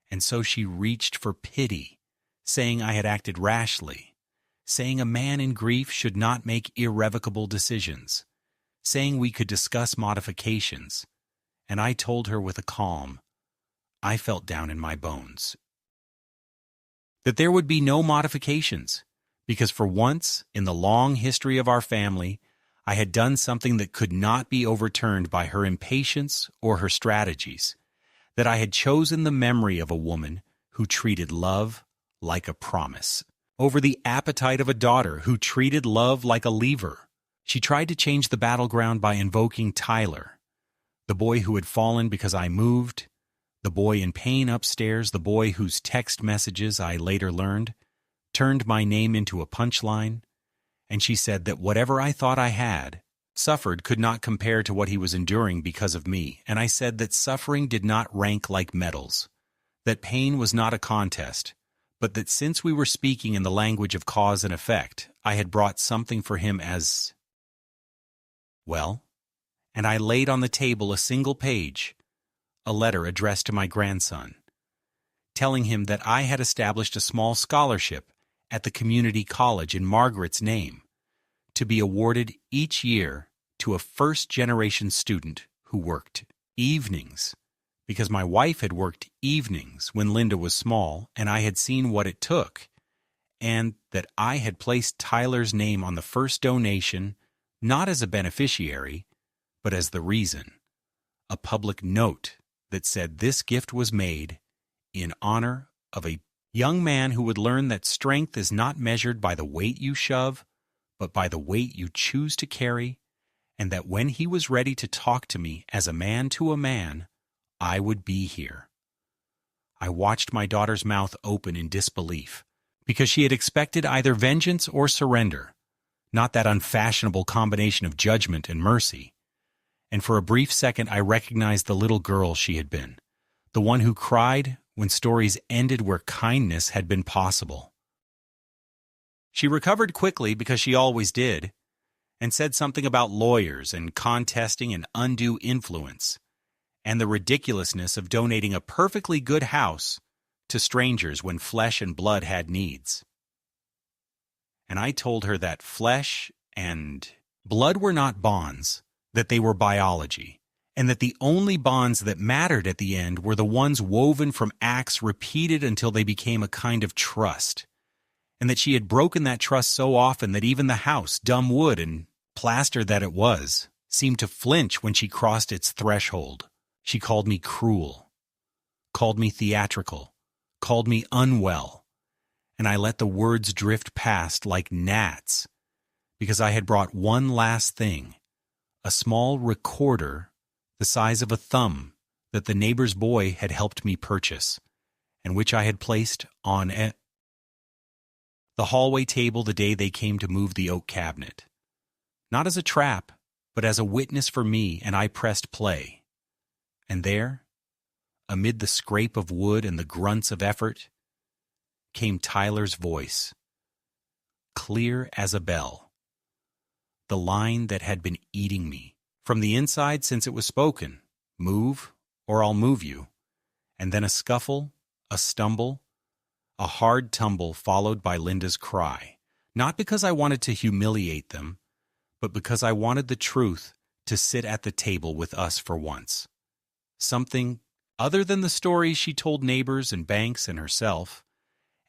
And so she reached for pity, saying I had acted rashly, saying a man in grief should not make irrevocable decisions, saying we could discuss modifications. And I told her with a calm, I felt down in my bones, that there would be no modifications, because for once in the long history of our family, I had done something that could not be overturned by her impatience or her strategies, that I had chosen the memory of a woman who treated love like a promise, over the appetite of a daughter who treated love like a lever. She tried to change the battleground by invoking Tyler, the boy who had fallen because I moved, the boy in pain upstairs, the boy whose text messages, I later learned, turned my name into a punchline, and she said that whatever I thought I had suffered could not compare to what he was enduring because of me, and I said that suffering did not rank like medals, that pain was not a contest, but that since we were speaking in the language of cause and effect, I had brought something for him as well, and I laid on the table a single page, a letter addressed to my grandson, telling him that I had established a small scholarship at the community college in Margaret's name, to be awarded each year to a first-generation student who worked evenings, because my wife had worked evenings when Linda was small, and I had seen what it took, and that I had placed Tyler's name on the first donation, not as a beneficiary, but as the reason, a public note that said this gift was made in honor of a young man who would learn that strength is not measured by the weight you shove, but by the weight you choose to carry, and that when he was ready to talk to me as a man to a man, I would be here. I watched my daughter's mouth open in disbelief, because she had expected either vengeance or surrender, not that unfashionable combination of judgment and mercy. And for a brief second I recognized the little girl she had been, the one who cried when stories ended where kindness had been possible. She recovered quickly, because she always did, and said something about lawyers and contesting and undue influence, and the ridiculousness of donating a perfectly good house to strangers when flesh and blood had needs. And I told her that flesh and blood were not bonds, that they were biology, and that the only bonds that mattered at the end were the ones woven from acts repeated until they became a kind of trust, and that she had broken that trust so often that even the house, dumb wood and plaster that it was, seemed to flinch when she crossed its threshold. She called me cruel, called me theatrical, called me unwell, and I let the words drift past like gnats, because I had brought one last thing, a small recorder the size of a thumb that the neighbor's boy had helped me purchase, and which I had placed on the hallway table the day they came to move the oak cabinet. Not as a trap, but as a witness for me, and I pressed play. And there, amid the scrape of wood and the grunts of effort, came Tyler's voice, clear as a bell, the line that had been eating me from the inside since it was spoken, move or I'll move you, and then a scuffle, a stumble, a hard tumble followed by Linda's cry, not because I wanted to humiliate them, but because I wanted the truth to sit at the table with us for once. Something other than the stories she told neighbors and banks and herself,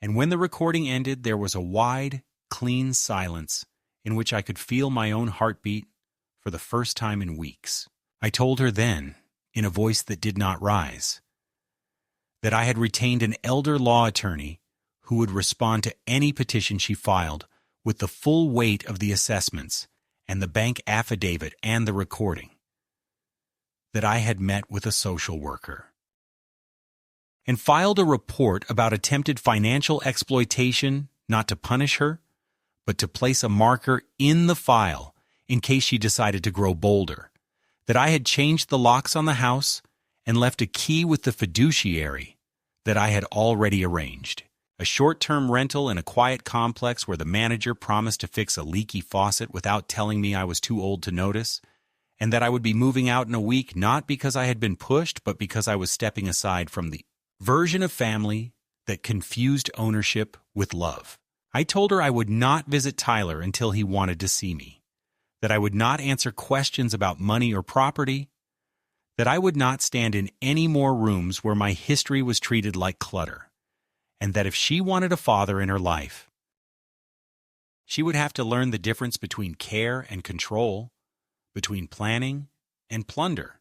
and when the recording ended there was a wide, clean silence in which I could feel my own heartbeat for the first time in weeks. I told her then, in a voice that did not rise, that I had retained an elder law attorney who would respond to any petition she filed with the full weight of the assessments and the bank affidavit and the recording, that I had met with a social worker and filed a report about attempted financial exploitation, not to punish her, but to place a marker in the file in case she decided to grow bolder, that I had changed the locks on the house and left a key with the fiduciary that I had already arranged, a short-term rental in a quiet complex where the manager promised to fix a leaky faucet without telling me I was too old to notice, and that I would be moving out in a week not because I had been pushed, but because I was stepping aside from the version of family that confused ownership with love. I told her I would not visit Tyler until he wanted to see me, that I would not answer questions about money or property, that I would not stand in any more rooms where my history was treated like clutter, and that if she wanted a father in her life, she would have to learn the difference between care and control, between planning and plunder,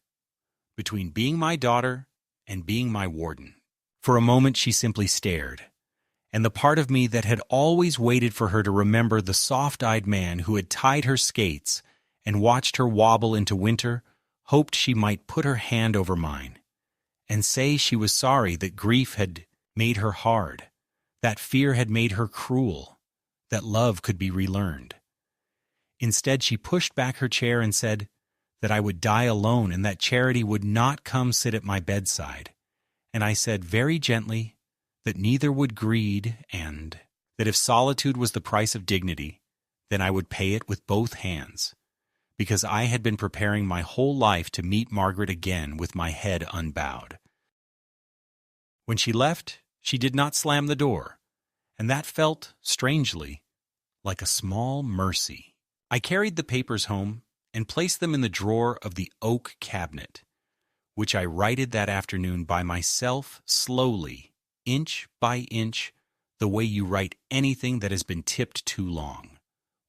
between being my daughter and being my warden. For a moment she simply stared, and the part of me that had always waited for her to remember the soft-eyed man who had tied her skates and watched her wobble into winter hoped she might put her hand over mine and say she was sorry that grief had made her hard, that fear had made her cruel, that love could be relearned. Instead, she pushed back her chair and said that I would die alone and that Charity would not come sit at my bedside. And I said very gently that neither would greed, and that if solitude was the price of dignity, then I would pay it with both hands, because I had been preparing my whole life to meet Margaret again with my head unbowed. When she left, she did not slam the door, and that felt, strangely, like a small mercy. I carried the papers home and placed them in the drawer of the oak cabinet, which I righted that afternoon by myself slowly, inch by inch, the way you write anything that has been tipped too long,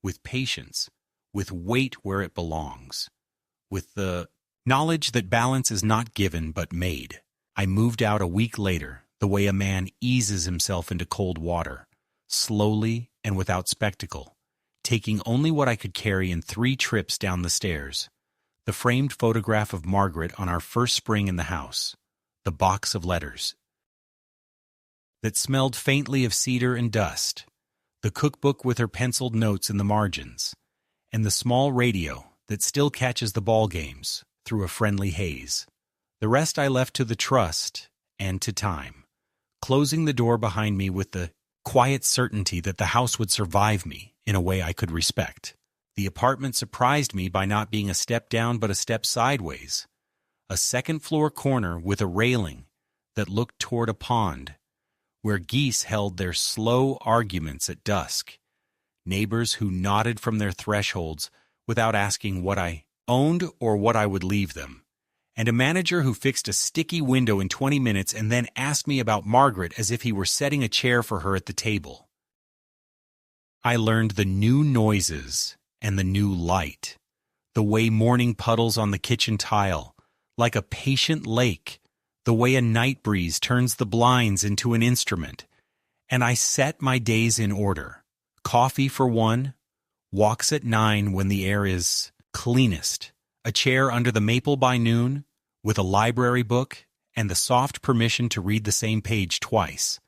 with patience, with weight where it belongs, with the knowledge that balance is not given but made. I moved out a week later, the way a man eases himself into cold water, slowly and without spectacle, taking only what I could carry in 3 trips down the stairs: the framed photograph of Margaret on our first spring in the house, the box of letters that smelled faintly of cedar and dust, the cookbook with her penciled notes in the margins, and the small radio that still catches the ball games through a friendly haze. The rest I left to the trust and to time, closing the door behind me with the quiet certainty that the house would survive me in a way I could respect. The apartment surprised me by not being a step down but a step sideways, a second-floor corner with a railing that looked toward a pond, where geese held their slow arguments at dusk, neighbors who nodded from their thresholds without asking what I owned or what I would leave them, and a manager who fixed a sticky window in 20 minutes and then asked me about Margaret as if he were setting a chair for her at the table. I learned the new noises and the new light, the way morning puddles on the kitchen tile, like a patient lake, the way a night breeze turns the blinds into an instrument, and I set my days in order. Coffee for 1, walks at 9 when the air is cleanest, a chair under the maple by noon, with a library book and the soft permission to read the same page twice,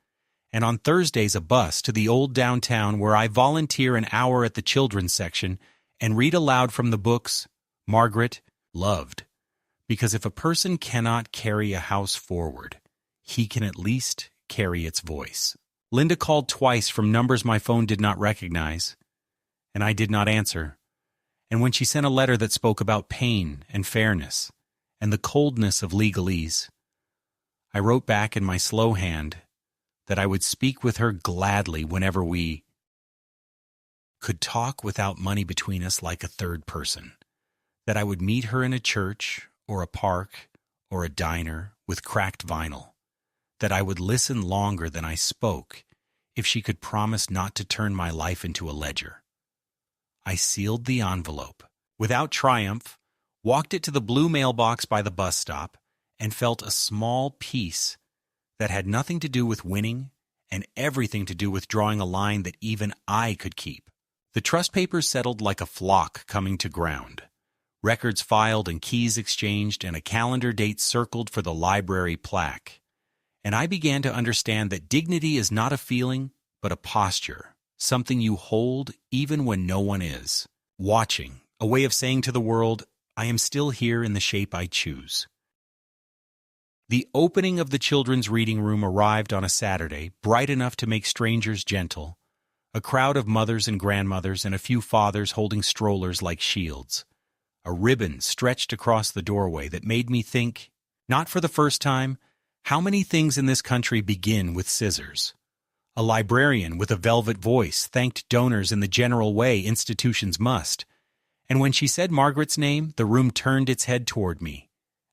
and on Thursdays a bus to the old downtown where I volunteer an hour at the children's section and read aloud from the books Margaret loved, because if a person cannot carry a house forward, he can at least carry its voice. Linda called twice from numbers my phone did not recognize, and I did not answer. And when she sent a letter that spoke about pain and fairness and the coldness of legalese, I wrote back in my slow hand that I would speak with her gladly whenever we could talk without money between us like a third person, that I would meet her in a church or a park or a diner with cracked vinyl, that I would listen longer than I spoke if she could promise not to turn my life into a ledger. I sealed the envelope, without triumph, walked it to the blue mailbox by the bus stop, and felt a small peace that had nothing to do with winning and everything to do with drawing a line that even I could keep. The trust papers settled like a flock coming to ground. Records filed and keys exchanged and a calendar date circled for the library plaque. And I began to understand that dignity is not a feeling, but a posture, something you hold even when no one is. Watching, a way of saying to the world, I am still here in the shape I choose. The opening of the children's reading room arrived on a Saturday, bright enough to make strangers gentle, a crowd of mothers and grandmothers and a few fathers holding strollers like shields. a ribbon stretched across the doorway that made me think, not for the first time, how many things in this country begin with scissors. A librarian with a velvet voice thanked donors in the general way institutions must, and when she said Margaret's name, the room turned its head toward me,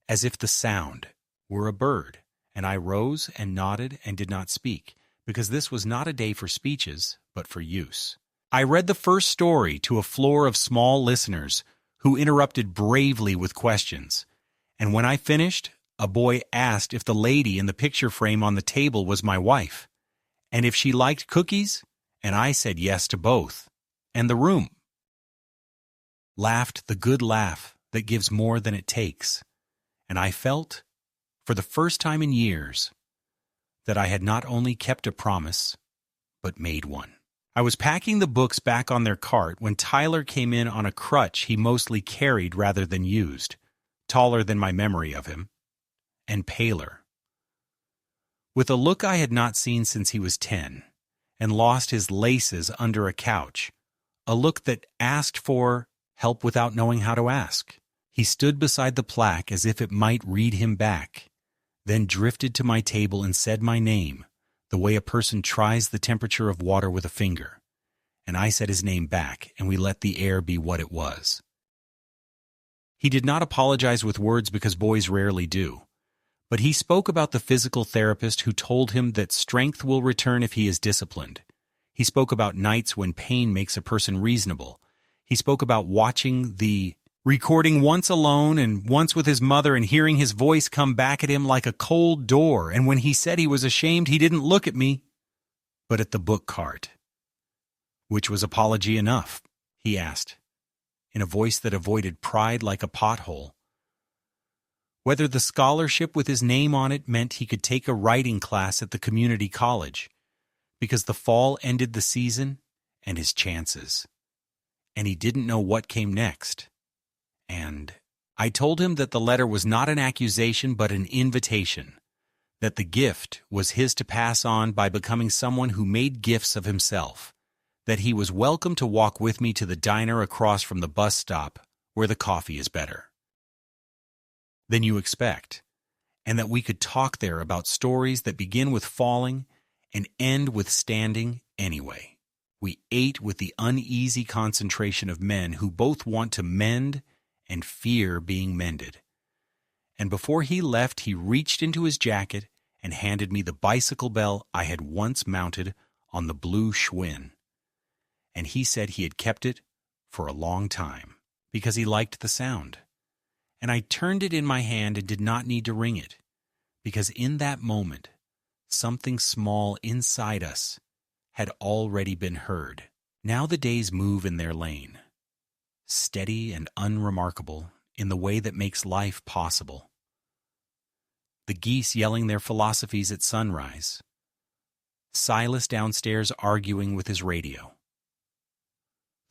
as if the sound were a bird, and I rose and nodded and did not speak, because this was not a day for speeches, but for use. I read the first story to a floor of small listeners who interrupted bravely with questions, and when I finished, a boy asked if the lady in the picture frame on the table was my wife, and if she liked cookies, and I said yes to both, and the room laughed the good laugh that gives more than it takes, and I felt, for the first time in years, that I had not only kept a promise, but made one. I was packing the books back on their cart when Tyler came in on a crutch he mostly carried rather than used, taller than my memory of him, and paler. With a look I had not seen since he was 10, and lost his laces under a couch, a look that asked for help without knowing how to ask. He stood beside the plaque as if it might read him back, then drifted to my table and said my name, the way a person tries the temperature of water with a finger, and I said his name back, and we let the air be what it was. He did not apologize with words because boys rarely do, but he spoke about the physical therapist who told him that strength will return if he is disciplined. He spoke about nights when pain makes a person reasonable. He spoke about watching the recording once alone and once with his mother and hearing his voice come back at him like a cold door, and when he said he was ashamed, he didn't look at me, but at the book cart. Which was apology enough, he asked, in a voice that avoided pride like a pothole. Whether the scholarship with his name on it meant he could take a writing class at the community college, because the fall ended the season and his chances, and he didn't know what came next. And I told him that the letter was not an accusation but an invitation, that the gift was his to pass on by becoming someone who made gifts of himself, that he was welcome to walk with me to the diner across from the bus stop where the coffee is better than you expect, and that we could talk there about stories that begin with falling and end with standing anyway. We ate with the uneasy concentration of men who both want to mend and fear being mended. And before he left, he reached into his jacket and handed me the bicycle bell I had once mounted on the blue Schwinn. And he said he had kept it for a long time because he liked the sound. And I turned it in my hand and did not need to ring it, because in that moment, something small inside us had already been heard. Now the days move in their lane, steady and unremarkable in the way that makes life possible. The geese yelling their philosophies at sunrise, Silas downstairs arguing with his radio,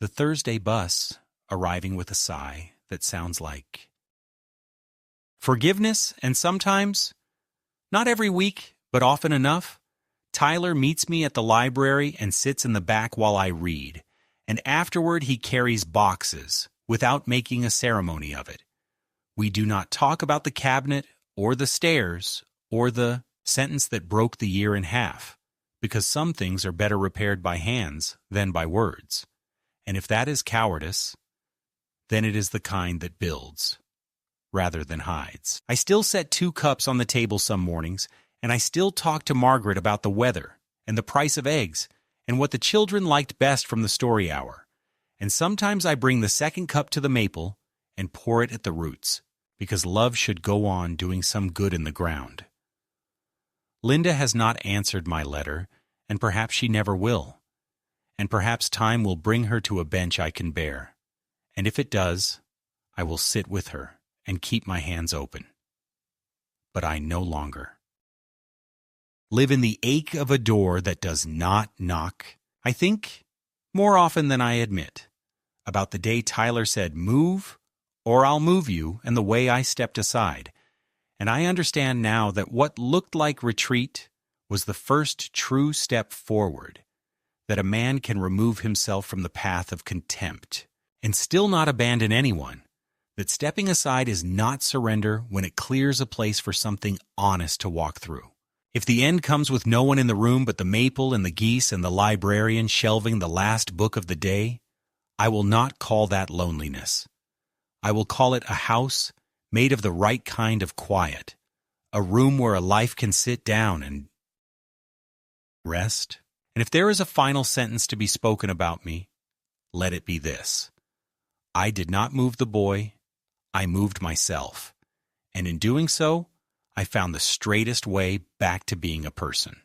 the Thursday bus arriving with a sigh that sounds like forgiveness, and sometimes, not every week, but often enough, Tyler meets me at the library and sits in the back while I read, and afterward he carries boxes without making a ceremony of it. We do not talk about the cabinet or the stairs or the sentence that broke the year in half, because some things are better repaired by hands than by words. And if that is cowardice, then it is the kind that builds rather than hides. I still set 2 cups on the table some mornings, and I still talk to Margaret about the weather and the price of eggs and what the children liked best from the story hour. And sometimes I bring the 2nd cup to the maple and pour it at the roots, because love should go on doing some good in the ground. Linda has not answered my letter, and perhaps she never will. And perhaps time will bring her to a bench I can bear. And if it does, I will sit with her and keep my hands open. But I no longer live in the ache of a door that does not knock. I think, more often than I admit, about the day Tyler said, "Move, or I'll move you," and the way I stepped aside. And I understand now that what looked like retreat was the first true step forward, that a man can remove himself from the path of contempt and still not abandon anyone, that stepping aside is not surrender when it clears a place for something honest to walk through. If the end comes with no one in the room but the maple and the geese and the librarian shelving the last book of the day, I will not call that loneliness. I will call it a house made of the right kind of quiet, a room where a life can sit down and rest. And if there is a final sentence to be spoken about me, let it be this: I did not move the boy, I moved myself. And in doing so, I found the straightest way back to being a person.